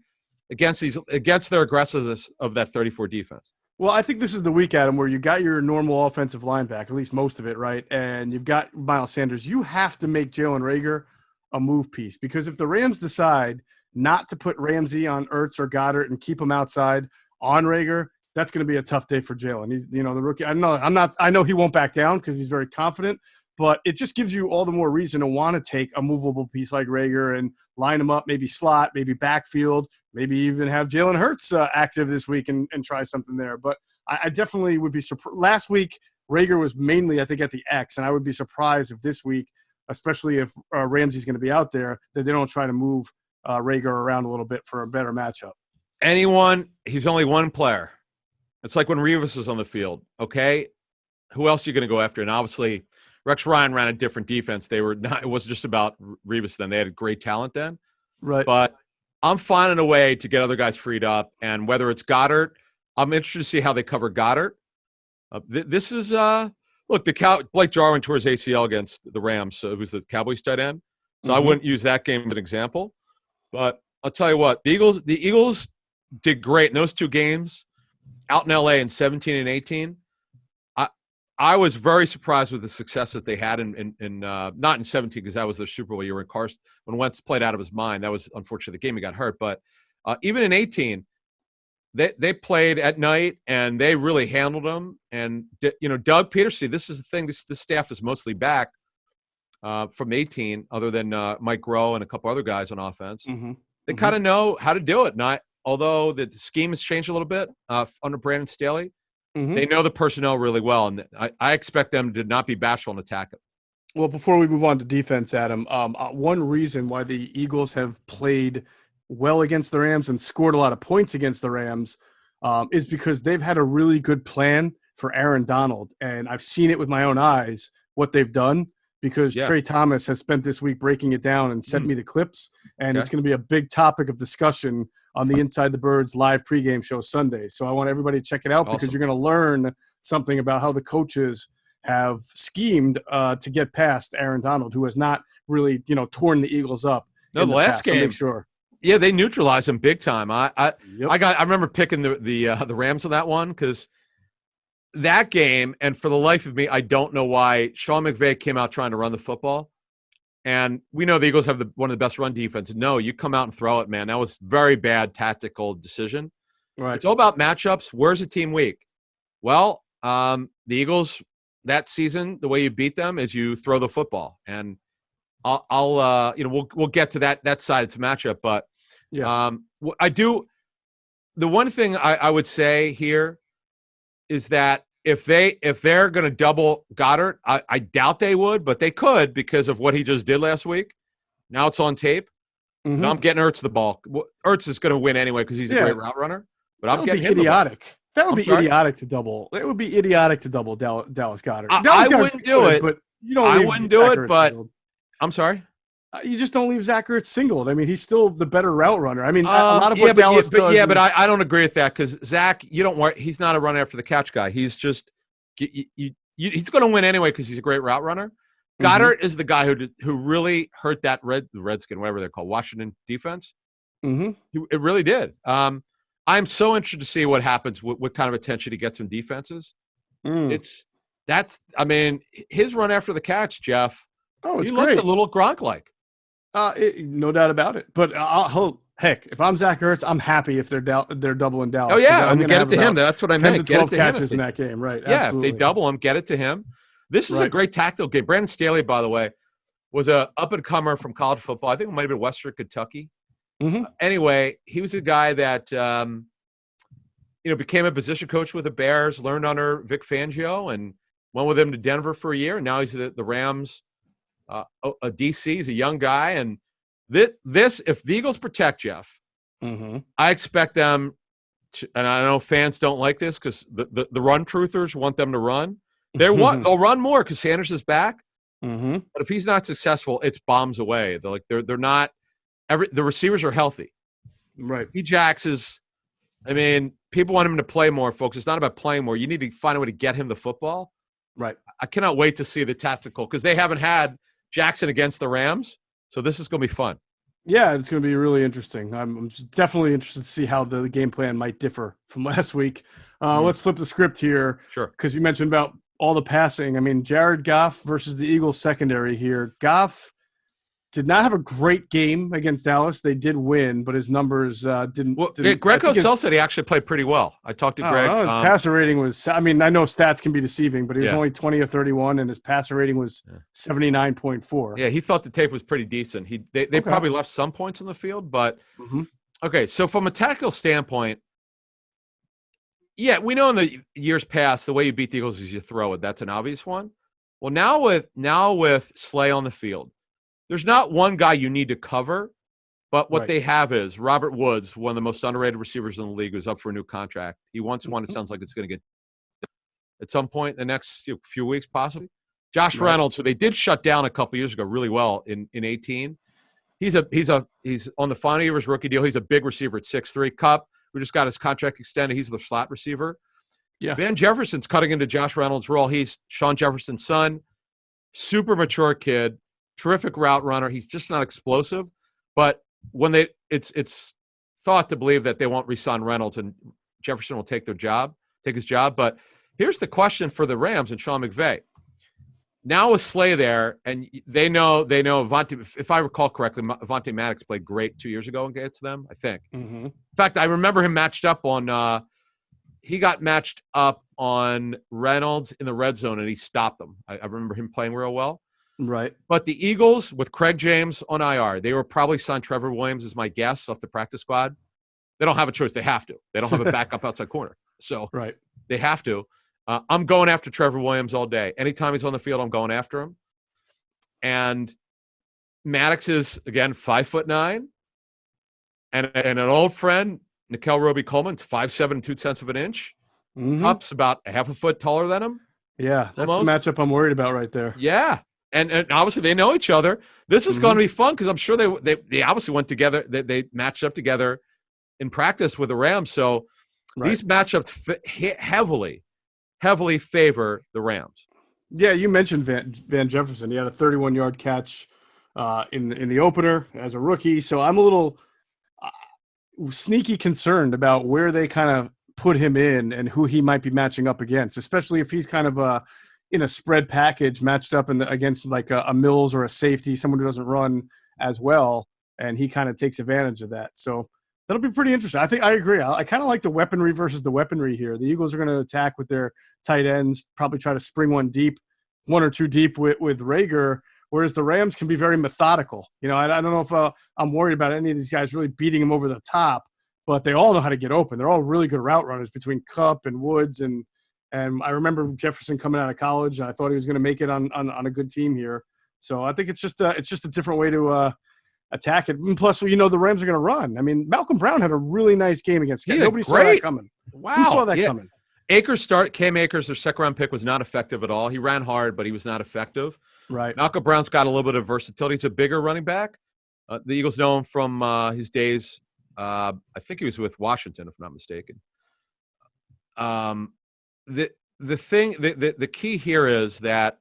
Speaker 2: against their aggressiveness of that 34 defense.
Speaker 1: Well, I think this is the week, Adam, where you got your normal offensive line back, at least most of it, right? And you've got Miles Sanders. You have to make Jalen Reagor a move piece, because if the Rams decide not to put Ramsey on Ertz or Goddard and keep him outside on Reagor, that's going to be a tough day for Jalen. He's, the rookie. I know he won't back down because he's very confident, but it just gives you all the more reason to want to take a movable piece like Reagor and line him up, maybe slot, maybe backfield, maybe even have Jalen Hurts active this week and try something there. But I definitely would be surprised. Last week, Reagor was mainly, I think, at the X, and I would be surprised if this week, especially if Ramsey's going to be out there, that they don't try to move Reagor around a little bit for a better matchup.
Speaker 2: He's only one player. It's like when Revis was on the field, okay? Who else are you going to go after? And obviously, Rex Ryan ran a different defense. It wasn't just about Revis then. They had great talent then.
Speaker 1: Right.
Speaker 2: But I'm finding a way to get other guys freed up. And whether it's Goddard, I'm interested to see how they cover Goddard. This is Blake Jarwin tore his ACL against the Rams, so it was the Cowboys tight end. So I wouldn't use that game as an example. But I'll tell you what, the Eagles did great in those two games out in LA in 17 and 18. I was very surprised with the success that they had in not in 17, because that was their Super Bowl year when Wentz played out of his mind. That was unfortunately the game he got hurt. But even in 18, they played at night and they really handled them. And Doug Peterson, this is the thing. This staff is mostly back from 18, other than Mike Rowe and a couple other guys on offense. They kind of know how to do it. Although the scheme has changed a little bit under Brandon Staley. They know the personnel really well, and I expect them to not be bashful and attack it.
Speaker 1: Well, before we move on to defense, Adam, one reason why the Eagles have played well against the Rams and scored a lot of points against the Rams is because they've had a really good plan for Aaron Donald, and I've seen it with my own eyes what they've done, because Trey Thomas has spent this week breaking it down and sent me the clips, and it's going to be a big topic of discussion on the Inside the Birds live pregame show Sunday. So I want everybody to check it out because you're going to learn something about how the coaches have schemed to get past Aaron Donald, who has not really, torn the Eagles up.
Speaker 2: No, the last game,
Speaker 1: make sure.
Speaker 2: Yeah, they neutralized him big time. I remember picking the Rams on that one, because that game, and for the life of me, I don't know why Sean McVay came out trying to run the football. And we know the Eagles have one of the best run defense. No, you come out and throw it, man. That was very bad tactical decision.
Speaker 1: Right.
Speaker 2: It's all about matchups. Where's the team weak? Well, the Eagles that season, the way you beat them is you throw the football. And we'll get to that side. It's a matchup, but I do. The one thing I would say here is that if they're going to double Goddard, I doubt they would, but they could because of what he just did last week. Now it's on tape. I'm getting Ertz the ball. Ertz is going to win anyway because he's a great route runner. But I'm getting
Speaker 1: idiotic. That would be idiotic to double. It would be idiotic to double Dallas Goddard.
Speaker 2: I wouldn't do it.
Speaker 1: But you don't.
Speaker 2: I wouldn't do it. But I'm sorry.
Speaker 1: You just don't leave Zach Ertz singled. I mean, he's still the better route runner. I mean, a lot of what Dallas does.
Speaker 2: Yeah, but I don't agree with that because Zach, you don't want. He's not a run after the catch guy. He's just he's going to win anyway because he's a great route runner. Goddard is the guy who really hurt that Redskin, whatever they're called, Washington defense. It really did. I'm so interested to see what happens, what kind of attention he gets from defenses. I mean, his run after the catch, Geoff.
Speaker 1: Oh, it's
Speaker 2: he
Speaker 1: great.
Speaker 2: Looked a little Gronk-like.
Speaker 1: No doubt about it. But heck, if I'm Zach Ertz, I'm happy if they're doubling Dallas.
Speaker 2: Oh yeah, I'm get it to him. That's what I meant.
Speaker 1: 10 to 12 catches in that game, right?
Speaker 2: Yeah,
Speaker 1: absolutely.
Speaker 2: If they double him, get it to him. This is a great tactical game. Brandon Staley, by the way, was a up-and-comer from college football. I think it might have been Western Kentucky. Anyway, he was a guy that became a position coach with the Bears, learned under Vic Fangio, and went with him to Denver for a year. And now he's the Rams a DC. He's a young guy. And this if the Eagles protect Geoff, I expect them to, and I know fans don't like this because the run truthers want them to run. They'll run more because Sanders is back. But if he's not successful, it's bombs away. They're not the receivers are healthy.
Speaker 1: Right.
Speaker 2: Jax is, I mean, people want him to play more, folks. It's not about playing more. You need to find a way to get him the football.
Speaker 1: Right.
Speaker 2: I cannot wait to see the tactical because they haven't had Jackson against the Rams. So this is going to be fun.
Speaker 1: Yeah, it's going to be really interesting. I'm just definitely interested to see how the game plan might differ from last week. Let's flip the script here.
Speaker 2: Sure.
Speaker 1: Because you mentioned about all the passing. I mean, Jared Goff versus the Eagles secondary here. Goff did not have a great game against Dallas. They did win, but his numbers didn't.
Speaker 2: Greg Cosell said he actually played pretty well. I talked to Greg.
Speaker 1: His passer rating was, I mean, I know stats can be deceiving, but he was only 20 or 31, and his passer rating was 79.4.
Speaker 2: Yeah, he thought the tape was pretty decent. They probably left some points on the field, but okay, so from a tactical standpoint, yeah, we know in the years past, the way you beat the Eagles is you throw it. That's an obvious one. Well, now with Slay on the field, there's not one guy you need to cover, but what they have is Robert Woods, one of the most underrated receivers in the league, who's up for a new contract. He wants one. It sounds like it's going to get at some point in the next few weeks, possibly. Josh Reynolds, who they did shut down a couple years ago really well in 18. He's on the final year of his rookie deal. He's a big receiver at 6'3". Kupp, who just got his contract extended. He's the slot receiver. Yeah. Van Jefferson's cutting into Josh Reynolds' role. He's Sean Jefferson's son. Super mature kid. Terrific route runner. He's just not explosive. But when it's thought to believe that they won't re-sign Reynolds and Jefferson will take his job. But here's the question for the Rams and Sean McVay. Now with Slay there, and they know Avonte, if I recall correctly, Avonte Maddox played great 2 years ago against them, I think. In fact, I remember him matched up on he got matched up on Reynolds in the red zone, and he stopped them. I remember him playing real well.
Speaker 1: Right.
Speaker 2: But the Eagles, with Craig James on IR, they were probably signed Trevor Williams as my guess off the practice squad. They don't have a choice. They have to. They don't have a backup outside corner. So they have to. I'm going after Trevor Williams all day. Anytime he's on the field, I'm going after him. And Maddox is, again, 5'9", and an old friend, Nickel Roby-Coleman, 5'7", 2/10 of an inch. Kupp's about a half a foot taller than him.
Speaker 1: Yeah, that's the matchup I'm worried about right there.
Speaker 2: Yeah, and obviously they know each other. This is going to be fun because I'm sure they obviously went together. They matched up together in practice with the Rams. So these matchups heavily favor the Rams.
Speaker 1: Yeah, you mentioned Van Jefferson. He had a 31-yard catch in the opener as a rookie. So I'm a little sneaky concerned about where they kind of put him in and who he might be matching up against, especially if he's kind of in a spread package matched up against like a Mills or a safety, someone who doesn't run as well, and he kind of takes advantage of that. So that'll be pretty interesting. I agree. I kind of like the weaponry versus the weaponry here. The Eagles are going to attack with their tight ends, probably try to spring one or two deep with Rager, whereas the Rams can be very methodical. You know, I don't know if I'm worried about any of these guys really beating them over the top, but they all know how to get open. They're all really good route runners between Kupp and Woods. And I remember Jefferson coming out of college, and I thought he was going to make it on a good team here. So I think it's just a different way to attack it. And plus, the Rams are going to run. I mean, Malcolm Brown had a really nice game against Scott. Nobody saw that coming.
Speaker 2: Wow.
Speaker 1: Who saw that coming?
Speaker 2: Cam Akers, their second-round pick, was not effective at all. He ran hard, but he was not effective.
Speaker 1: Right.
Speaker 2: Malcolm Brown's got a little bit of versatility. He's a bigger running back. The Eagles know him from his days. I think he was with Washington, if I'm not mistaken. the key here is that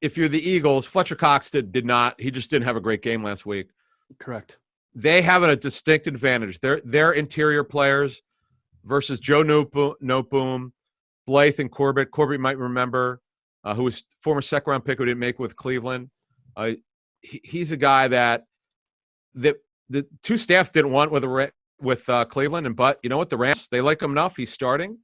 Speaker 2: if you're the Eagles, Fletcher Cox did not. He just didn't have a great game last week.
Speaker 1: Correct.
Speaker 2: They have a distinct advantage. Their interior players versus Joe Noteboom, Blythe, and Corbett. Corbett might remember, who was former second-round pick who didn't make it with Cleveland. He's a guy that the two staffs didn't want with Cleveland, but you know what? The Rams, they like him enough. He's starting.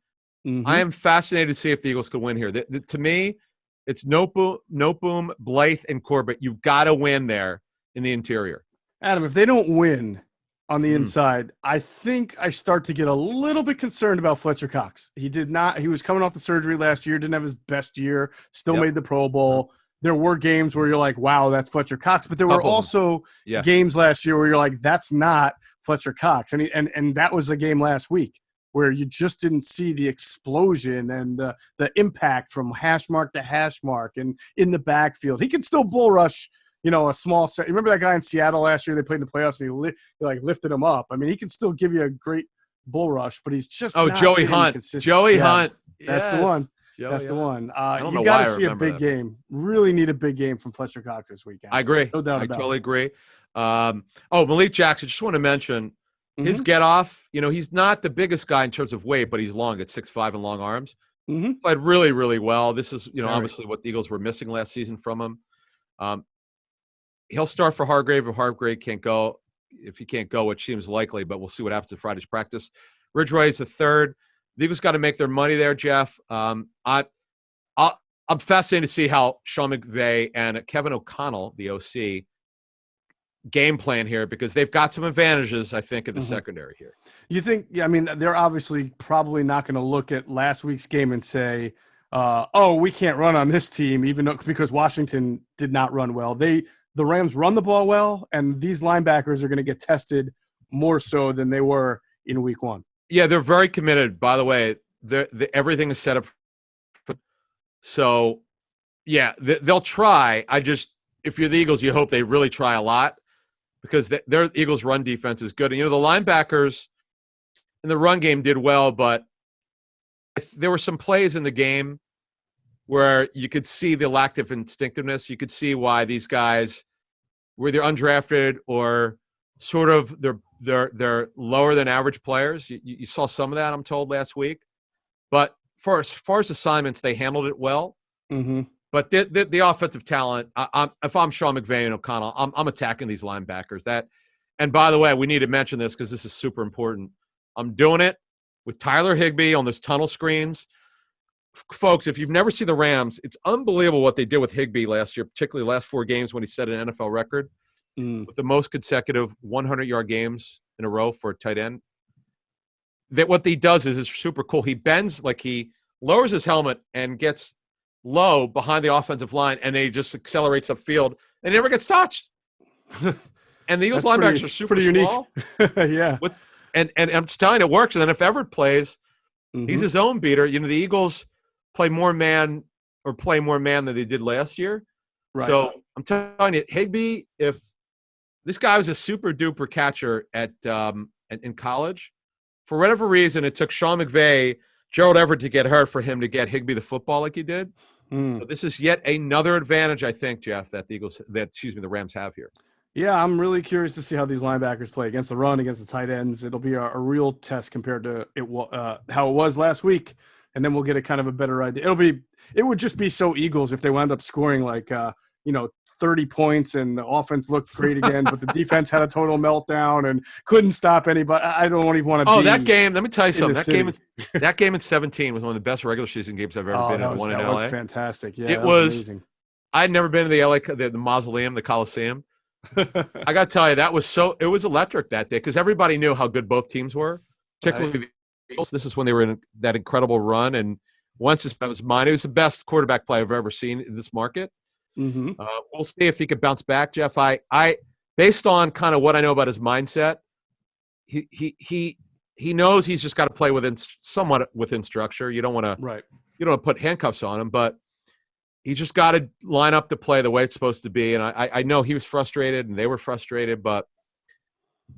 Speaker 1: Mm-hmm.
Speaker 2: I am fascinated to see if the Eagles could win here. To me, it's Noteboom, Blythe, and Corbett. You've got to win there in the interior.
Speaker 1: Adam, if they don't win on the inside, I think I start to get a little bit concerned about Fletcher Cox. He was coming off the surgery last year, didn't have his best year, still made the Pro Bowl. There were games where you're like, wow, that's Fletcher Cox. But there were also games last year where you're like, that's not Fletcher Cox. And that was a game last week where you just didn't see the explosion and the impact from hash mark to hash mark and in the backfield. He can still bull rush, a small set. You remember that guy in Seattle last year? They played in the playoffs and he lifted him up. I mean, he can still give you a great bull rush, but he's just not
Speaker 2: Joey Hunt.
Speaker 1: consistent.
Speaker 2: Joey Hunt.
Speaker 1: That's the one. That's the one. You got to see a big game. Really need a big game from Fletcher Cox this weekend.
Speaker 2: I agree.
Speaker 1: No doubt about it.
Speaker 2: I totally agree. Malik Jackson, just want to mention his get off. He's not the biggest guy in terms of weight, but he's long at 6'5" and long arms. Played really, really well. This is, obviously what the Eagles were missing last season from him. He'll start for Hargrave if Hargrave can't go. If he can't go, which seems likely, but we'll see what happens at Friday's practice. Ridgeway is the third. The Eagles got to make their money there, Geoff. I'm fascinated to see how Sean McVay and Kevin O'Connell, the OC, game plan here because they've got some advantages, I think, in the secondary here.
Speaker 1: You think? Yeah, I mean, they're obviously probably not going to look at last week's game and say, we can't run on this team, because Washington did not run well. The Rams run the ball well, and these linebackers are going to get tested more so than they were in week one.
Speaker 2: Yeah, they're very committed. By the way, everything is set up. So, yeah, they'll try. If you're the Eagles, you hope they really try a lot because their Eagles' run defense is good. And, the linebackers in the run game did well, but there were some plays in the game where you could see the lack of instinctiveness. You could see why these guys were either undrafted or sort of they're lower than average players. You saw some of that, I'm told, last week. But as far as assignments, they handled it well. But the offensive talent, if I'm Sean McVay and O'Connell, I'm attacking these linebackers. And by the way, we need to mention this because this is super important. I'm doing it with Tyler Higbee on those tunnel screens. Folks, if you've never seen the Rams, it's unbelievable what they did with Higbee last year, particularly the last 4 games when he set an NFL record with the most consecutive 100-yard games in a row for a tight end. That what he does is super cool. He bends, he lowers his helmet and gets low behind the offensive line, and he just accelerates upfield and never gets touched. And the Eagles linebackers are super small.
Speaker 1: Yeah.
Speaker 2: And I'm just telling you, it works. And then if Everett plays, he's his own beater. The Eagles play more man than they did last year.
Speaker 1: Right.
Speaker 2: So I'm telling you, Higbee, if this guy was a super duper catcher in college, for whatever reason, it took Sean McVay, Gerald Everett to get hurt for him to get Higbee the football like he did. So this is yet another advantage, I think, Geoff, that the Rams have here.
Speaker 1: Yeah, I'm really curious to see how these linebackers play against the run, against the tight ends. It'll be a real test compared to how it was last week, and then we'll get a kind of a better idea. It would just be so Eagles if they wound up scoring 30 points and the offense looked great again, but the defense had a total meltdown and couldn't stop anybody. I don't even want to.
Speaker 2: Oh, that game! Let me tell you something. That game in 2017 was one of the best regular season games I've ever been in. That
Speaker 1: was fantastic. Yeah,
Speaker 2: it was
Speaker 1: amazing.
Speaker 2: I'd never been to the Mausoleum, the Coliseum. I got to tell you, it was electric that day because everybody knew how good both teams were, particularly the Eagles. This is when they were in that incredible run, and once it was mine, it was the best quarterback play I've ever seen in this market. We'll see if he could bounce back, Geoff. I based on kind of what I know about his mindset, he knows he's just got to play somewhat within structure. You don't want to put handcuffs on him, but he's just got to line up to play the way it's supposed to be. And I know he was frustrated and they were frustrated, but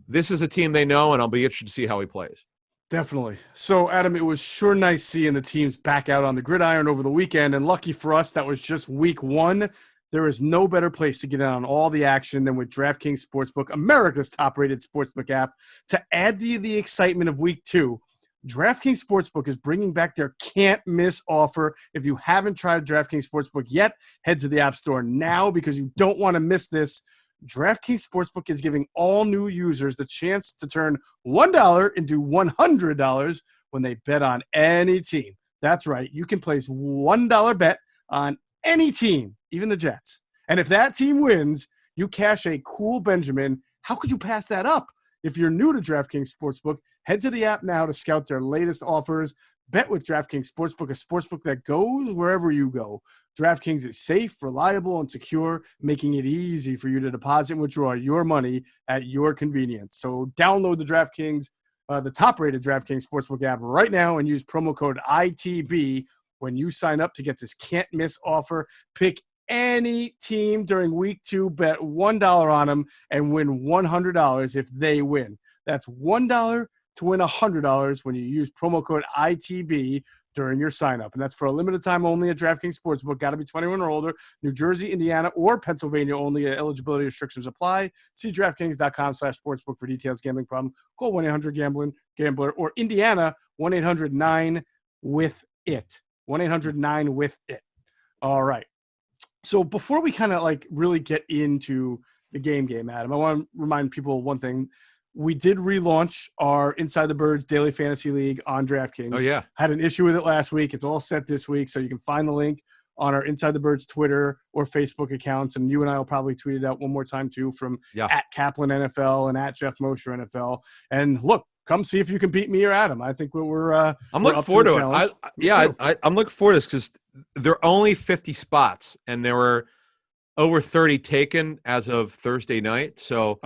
Speaker 2: this is a team they know, and I'll be interested to see how he plays.
Speaker 1: Definitely. So, Adam, it was sure nice seeing the teams back out on the gridiron over the weekend. And lucky for us, that was just week one. There is no better place to get in on all the action than with DraftKings Sportsbook, America's top-rated sportsbook app. To add to the excitement of week two, DraftKings Sportsbook is bringing back their can't-miss offer. If you haven't tried DraftKings Sportsbook yet, head to the App Store now because you don't want to miss this. DraftKings Sportsbook is giving all new users the chance to turn $1 into $100 when they bet on any team. That's right. You can place $1 bet on any team, even the Jets. And if that team wins, you cash a cool Benjamin. How could you pass that up? If you're new to DraftKings Sportsbook, head to the app now to scout their latest offers. Bet with DraftKings Sportsbook, a sportsbook that goes wherever you go. DraftKings is safe, reliable, and secure, making it easy for you to deposit and withdraw your money at your convenience. So download the DraftKings, the top-rated DraftKings Sportsbook app right now and use promo code ITB when you sign up to get this can't-miss offer. Pick any team during week two, bet $1 on them, and win $100 if they win. That's $1 to win $100 when you use promo code ITB during your sign-up. And that's for a limited time only at DraftKings Sportsbook. Got to be 21 or older. New Jersey, Indiana, or Pennsylvania only. Eligibility restrictions apply. See DraftKings.com/sportsbook for details. Gambling problem? Call 1-800-GAMBLER. Or Indiana, 1-800-9-WITH-IT. 1-800-9-WITH-IT. All right. So before we kind of like really get into the game, Adam, I want to remind people one thing. We did relaunch our Inside the Birds Daily Fantasy League on DraftKings.
Speaker 2: Oh, yeah.
Speaker 1: Had an issue with it last week. It's all set this week, so you can find the link on our Inside the Birds Twitter or Facebook accounts, and you and I will probably tweet it out one more time, too, from at Caplan NFL and at Geoff Mosher NFL. And, look, come see if you can beat me or Adam. I think I'm
Speaker 2: looking forward to it. I'm looking forward to this because there are only 50 spots, and there were over 30 taken as of Thursday night. So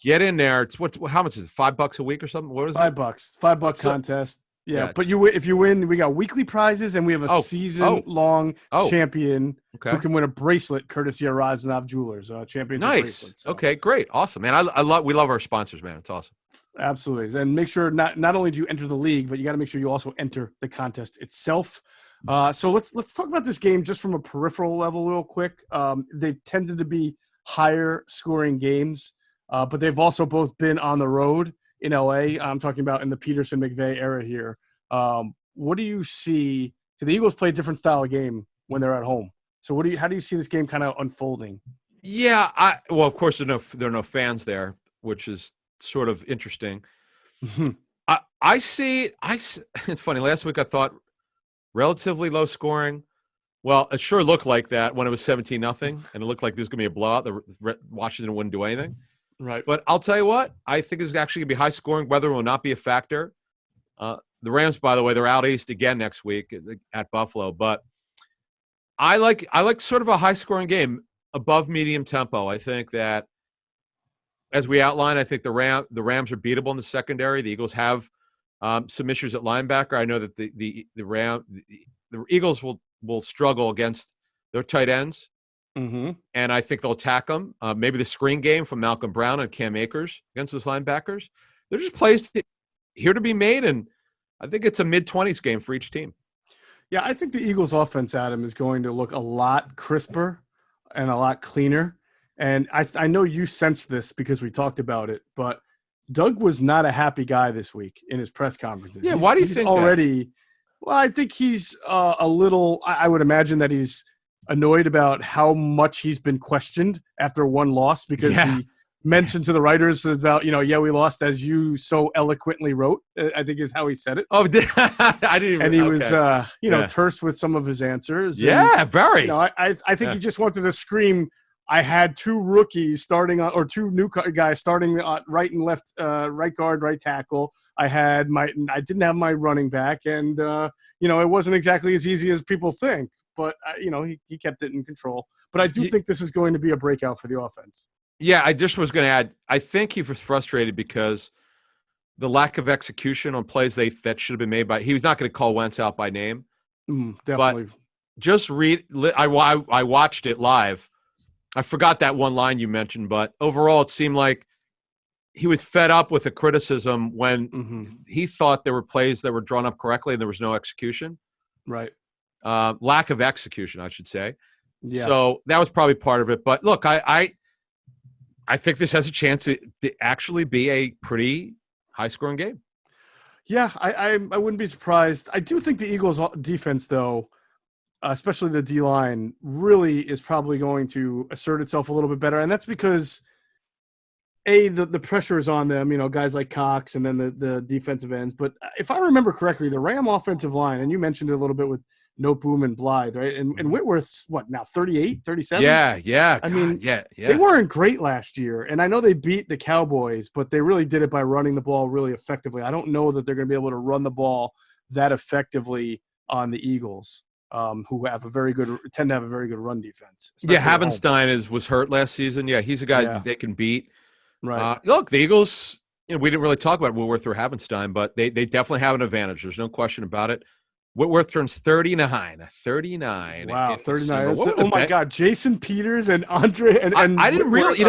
Speaker 2: get in there. It's how much is it? $5 a week or something? What is
Speaker 1: $5?
Speaker 2: it?
Speaker 1: $5 contest. Yeah, but if you win, we got weekly prizes, and we have a season-long champion who can win a bracelet courtesy of Rosnov Jewelers. Championship bracelet. So.
Speaker 2: Okay, great, awesome, man. We love our sponsors, man. It's awesome.
Speaker 1: Absolutely, and make sure not only do you enter the league, but you got to make sure you also enter the contest itself. So let's talk about this game just from a peripheral level real quick. They've tended to be higher scoring games, but they've also both been on the road in LA. I'm talking about in the Peterson-McVay era here. What do you see? The Eagles play a different style of game when they're at home. So how do you see this game kind of unfolding?
Speaker 2: Yeah, of course there are no fans there, which is sort of interesting. I see. It's funny. Last week I thought relatively low scoring. Well, it sure looked like that when it was 17-0, and it looked like there's going to be a blowout. Washington wouldn't do anything.
Speaker 1: Right.
Speaker 2: But I'll tell you what, I think it's actually going to be high scoring. Weather will not be a factor. The Rams, by the way, they're out east again next week at Buffalo. But I like sort of a high scoring game, above medium tempo. I think that, as we outlined, I think the Rams are beatable in the secondary. The Eagles have some issues at linebacker. I know that the Eagles will struggle against their tight ends, and I think they'll attack them. Maybe the screen game from Malcolm Brown and Cam Akers against those linebackers. They're just plays here to be made, and I think it's a mid-20s game for each team.
Speaker 1: Yeah, I think the Eagles' offense, Adam, is going to look a lot crisper and a lot cleaner. And I know you sensed this because we talked about it, but Doug was not a happy guy this week in his press conferences.
Speaker 2: Yeah, why do you think
Speaker 1: already?
Speaker 2: That?
Speaker 1: Well, I think he's a little. I would imagine that he's annoyed about how much he's been questioned after one loss because he mentioned to the writers about we lost as you so eloquently wrote. I think is how he said it.
Speaker 2: Oh, I didn't.
Speaker 1: And he was terse with some of his answers.
Speaker 2: Yeah,
Speaker 1: and,
Speaker 2: very.
Speaker 1: I think he just wanted to scream. I had two rookies starting on, or two new guys starting right and left, right guard, right tackle. I didn't have my running back, and it wasn't exactly as easy as people think. But he kept it in control. But I do think this is going to be a breakout for the offense.
Speaker 2: Yeah, I just was going to add. I think he was frustrated because the lack of execution on plays that should have been made by. He was not going to call Wentz out by name.
Speaker 1: Definitely.
Speaker 2: But just read. I watched it live. I forgot that one line you mentioned, but overall it seemed like he was fed up with the criticism when he thought there were plays that were drawn up correctly and there was no execution.
Speaker 1: Right.
Speaker 2: Lack of execution, I should say.
Speaker 1: Yeah.
Speaker 2: So that was probably part of it. But look, I think this has a chance to actually be a pretty high-scoring game.
Speaker 1: Yeah, I wouldn't be surprised. I do think the Eagles' defense, though, especially the D-line, really is probably going to assert itself a little bit better. And that's because, the pressure is on them, guys like Cox and then the defensive ends. But if I remember correctly, the Ram offensive line, and you mentioned it a little bit with Noteboom and Blythe, right? And Whitworth's, what, now 38, 37?
Speaker 2: Yeah.
Speaker 1: I mean,
Speaker 2: yeah.
Speaker 1: They weren't great last year. And I know they beat the Cowboys, but they really did it by running the ball really effectively. I don't know that they're going to be able to run the ball that effectively on the Eagles, who tend to have a very good run defense.
Speaker 2: Yeah, Havenstein was hurt last season. Yeah, he's a guy that they can beat.
Speaker 1: Right.
Speaker 2: Look, the Eagles, we didn't really talk about Whitworth or Havenstein, but they definitely have an advantage. There's no question about it. Whitworth turns 39. 39.
Speaker 1: Wow, 39. Oh my God, Jason Peters and Andre and
Speaker 2: I didn't really,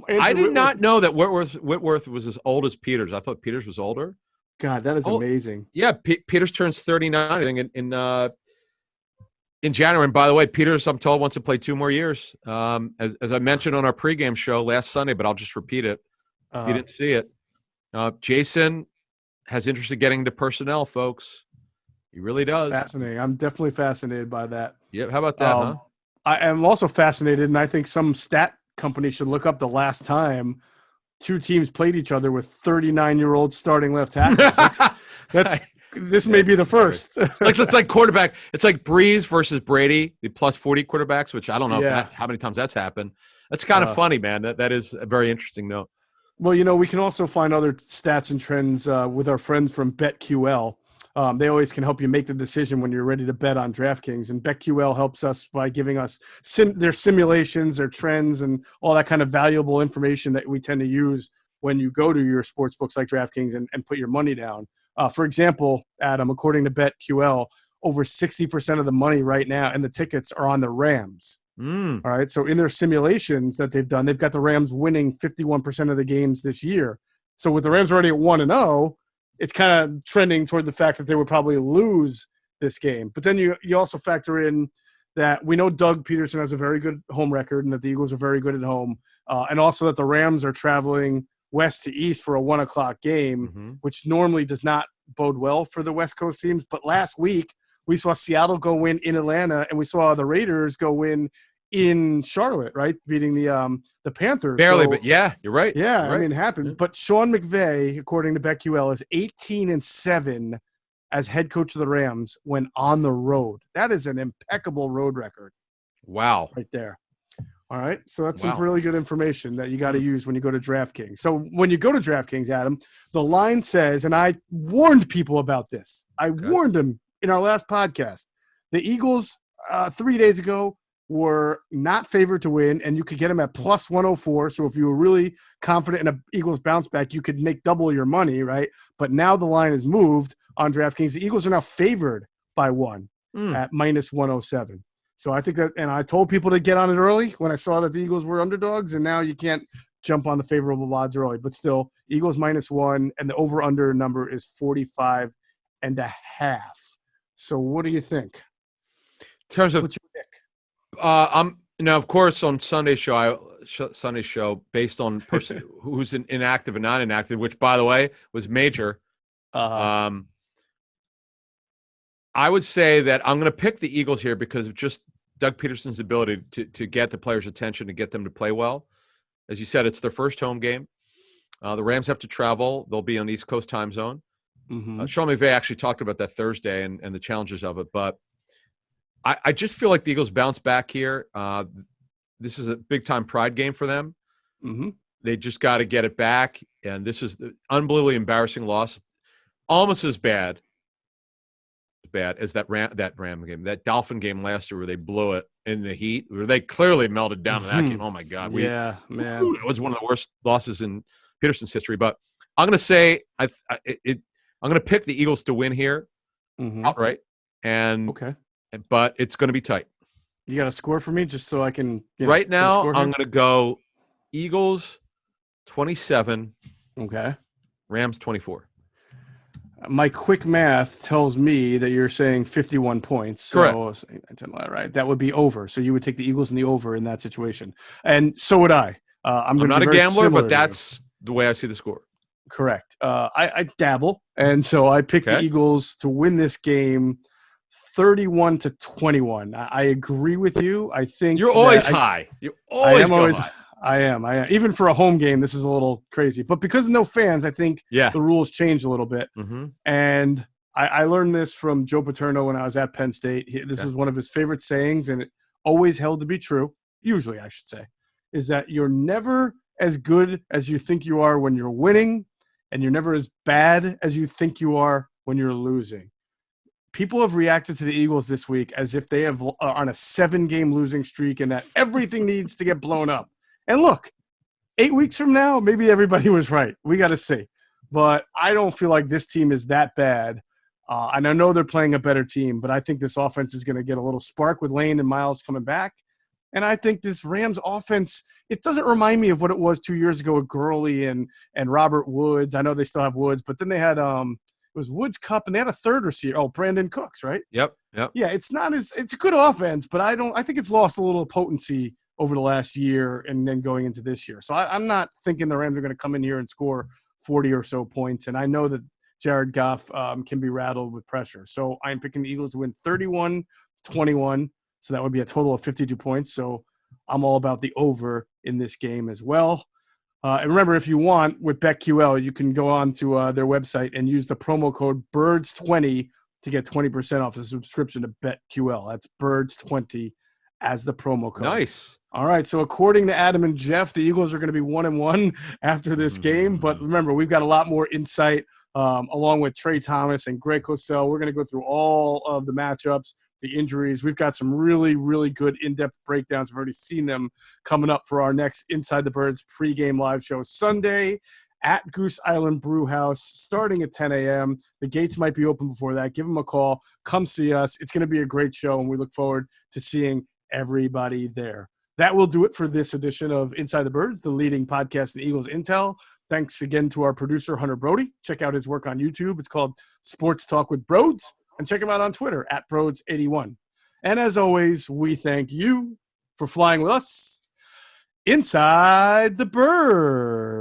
Speaker 2: I did not know that Whitworth was as old as Peters. I thought Peters was older.
Speaker 1: God, that is amazing.
Speaker 2: Yeah, Peters turns 39. I think in January. And by the way, Peters, I'm told, wants to play 2 more years. As I mentioned on our pregame show last Sunday, but I'll just repeat it. If you didn't see it. Jason has interest in getting into personnel, folks. He really does.
Speaker 1: Fascinating. I'm definitely fascinated by that.
Speaker 2: Yeah. How about that, huh?
Speaker 1: I am also fascinated, and I think some stat company should look up the last time 2 teams played each other with 39-year-old starting left tackles. This may be the first.
Speaker 2: It's like quarterback. It's like Breeze versus Brady, the plus 40 quarterbacks, which I don't know how many times that's happened. That's kind of funny, man. That is a very interesting note.
Speaker 1: Well, we can also find other stats and trends with our friends from BetQL. They always can help you make the decision when you're ready to bet on DraftKings. And BetQL helps us by giving us their simulations, their trends, and all that kind of valuable information that we tend to use when you go to your sports books like DraftKings and put your money down. For example, Adam, according to BetQL, over 60% of the money right now and the tickets are on the Rams. All right. So in their simulations that they've done, they've got the Rams winning 51% of the games this year. So with the Rams already at 1-0, it's kind of trending toward the fact that they would probably lose this game. But then you also factor in that we know Doug Peterson has a very good home record and that the Eagles are very good at home. And also that the Rams are traveling west to east for a 1:00 game, which normally does not bode well for the West Coast teams. But last week, we saw Seattle go win in Atlanta, and we saw the Raiders go win in Charlotte, right, beating the Panthers.
Speaker 2: Barely, but yeah, you're right.
Speaker 1: Yeah,
Speaker 2: you're right.
Speaker 1: I mean, it happened. Yeah. But Sean McVay, according to BetQL, is 18-7 as head coach of the Rams when on the road. That is an impeccable road record.
Speaker 2: Wow.
Speaker 1: Right there. All right, so that's some really good information that you got to use when you go to DraftKings. So when you go to DraftKings, Adam, the line says, and I warned people about this. I warned them in our last podcast. The Eagles 3 days ago were not favored to win, and you could get them at plus 104. So if you were really confident in an Eagles bounce back, you could make double your money, right? But now the line has moved on DraftKings. The Eagles are now favored by 1 at minus 107. So I think that, and I told people to get on it early when I saw that the Eagles were underdogs, and now you can't jump on the favorable odds early. But still, Eagles minus 1, and the over-under number is 45.5. So what do you think?
Speaker 2: In terms of,
Speaker 1: what's your pick?
Speaker 2: I'm of course on Sunday's show based on person who's inactive and not inactive, which by the way was major. I would say that I'm going to pick the Eagles here because of just Doug Peterson's ability to get the players' attention, to get them to play well. As you said, it's their first home game. The Rams have to travel. They'll be on the East Coast time zone. Sean McVay actually talked about that Thursday and the challenges of it. But I just feel like the Eagles bounce back here. This is a big-time pride game for them. They just got to get it back. And this is an unbelievably embarrassing loss. Almost as bad as that Ram game, that Dolphin game last year where they blew it in the heat, where they clearly melted down in that game. Oh my God.
Speaker 1: Man.
Speaker 2: It was one of the worst losses in Peterson's history. But I'm going to say I'm going to pick the Eagles to win here outright. But it's going to be tight.
Speaker 1: You got a score for me just so I can.
Speaker 2: Right now, I'm going to go Eagles 27.
Speaker 1: Okay.
Speaker 2: Rams 24.
Speaker 1: My quick math tells me that you're saying 51 points. So, right, that would be over. So you would take the Eagles and the over in that situation. And so would I. I'm
Speaker 2: not a
Speaker 1: very
Speaker 2: gambler, but
Speaker 1: to you.
Speaker 2: that's the way I see the score.
Speaker 1: Correct. I dabble, and so I picked the Eagles to win this game 31-21. I agree with you. I think
Speaker 2: you're always high. You always go high.
Speaker 1: I am. Even for a home game, this is a little crazy. But because of no fans, I think the rules changed a little bit.
Speaker 2: Mm-hmm.
Speaker 1: And I learned this from Joe Paterno when I was at Penn State. This was one of his favorite sayings, and it always held to be true, usually I should say, is that you're never as good as you think you are when you're winning, and you're never as bad as you think you are when you're losing. People have reacted to the Eagles this week as if they have on a 7-game losing streak and that everything needs to get blown up. And look, 8 weeks from now, maybe everybody was right. We got to see. But I don't feel like this team is that bad. And I know they're playing a better team, but I think this offense is going to get a little spark with Lane and Miles coming back. And I think this Rams offense, it doesn't remind me of what it was 2 years ago with Gurley and Robert Woods. I know they still have Woods, but then they had it was Woods Cup, and they had a third receiver. Oh, Brandon Cooks, right?
Speaker 2: Yep.
Speaker 1: Yeah, it's a good offense, but I think it's lost a little potency over the last year and then going into this year. So I'm not thinking the Rams are going to come in here and score 40 or so points. And I know that Jared Goff can be rattled with pressure. So I'm picking the Eagles to win 31-21. So that would be a total of 52 points. So I'm all about the over in this game as well. And remember, if you want, with BetQL, you can go on to their website and use the promo code BIRDS20 to get 20% off the subscription to BetQL. That's BIRDS20 as the promo code.
Speaker 2: Nice.
Speaker 1: All right, so according to Adam and Geoff, the Eagles are going to be 1-1 after this game. But remember, we've got a lot more insight along with Trey Thomas and Greg Cosell. We're going to go through all of the matchups, the injuries. We've got some really, really good in-depth breakdowns. I've already seen them coming up for our next Inside the Birds pregame live show Sunday at Goose Island Brew House, starting at 10 a.m. The gates might be open before that. Give them a call. Come see us. It's going to be a great show, and we look forward to seeing everybody there. That will do it for this edition of Inside the Birds, the leading podcast in Eagles Intel. Thanks again to our producer, Hunter Brody. Check out his work on YouTube. It's called Sports Talk with Broads. And check him out on Twitter, @Broads81. And as always, we thank you for flying with us inside the Birds.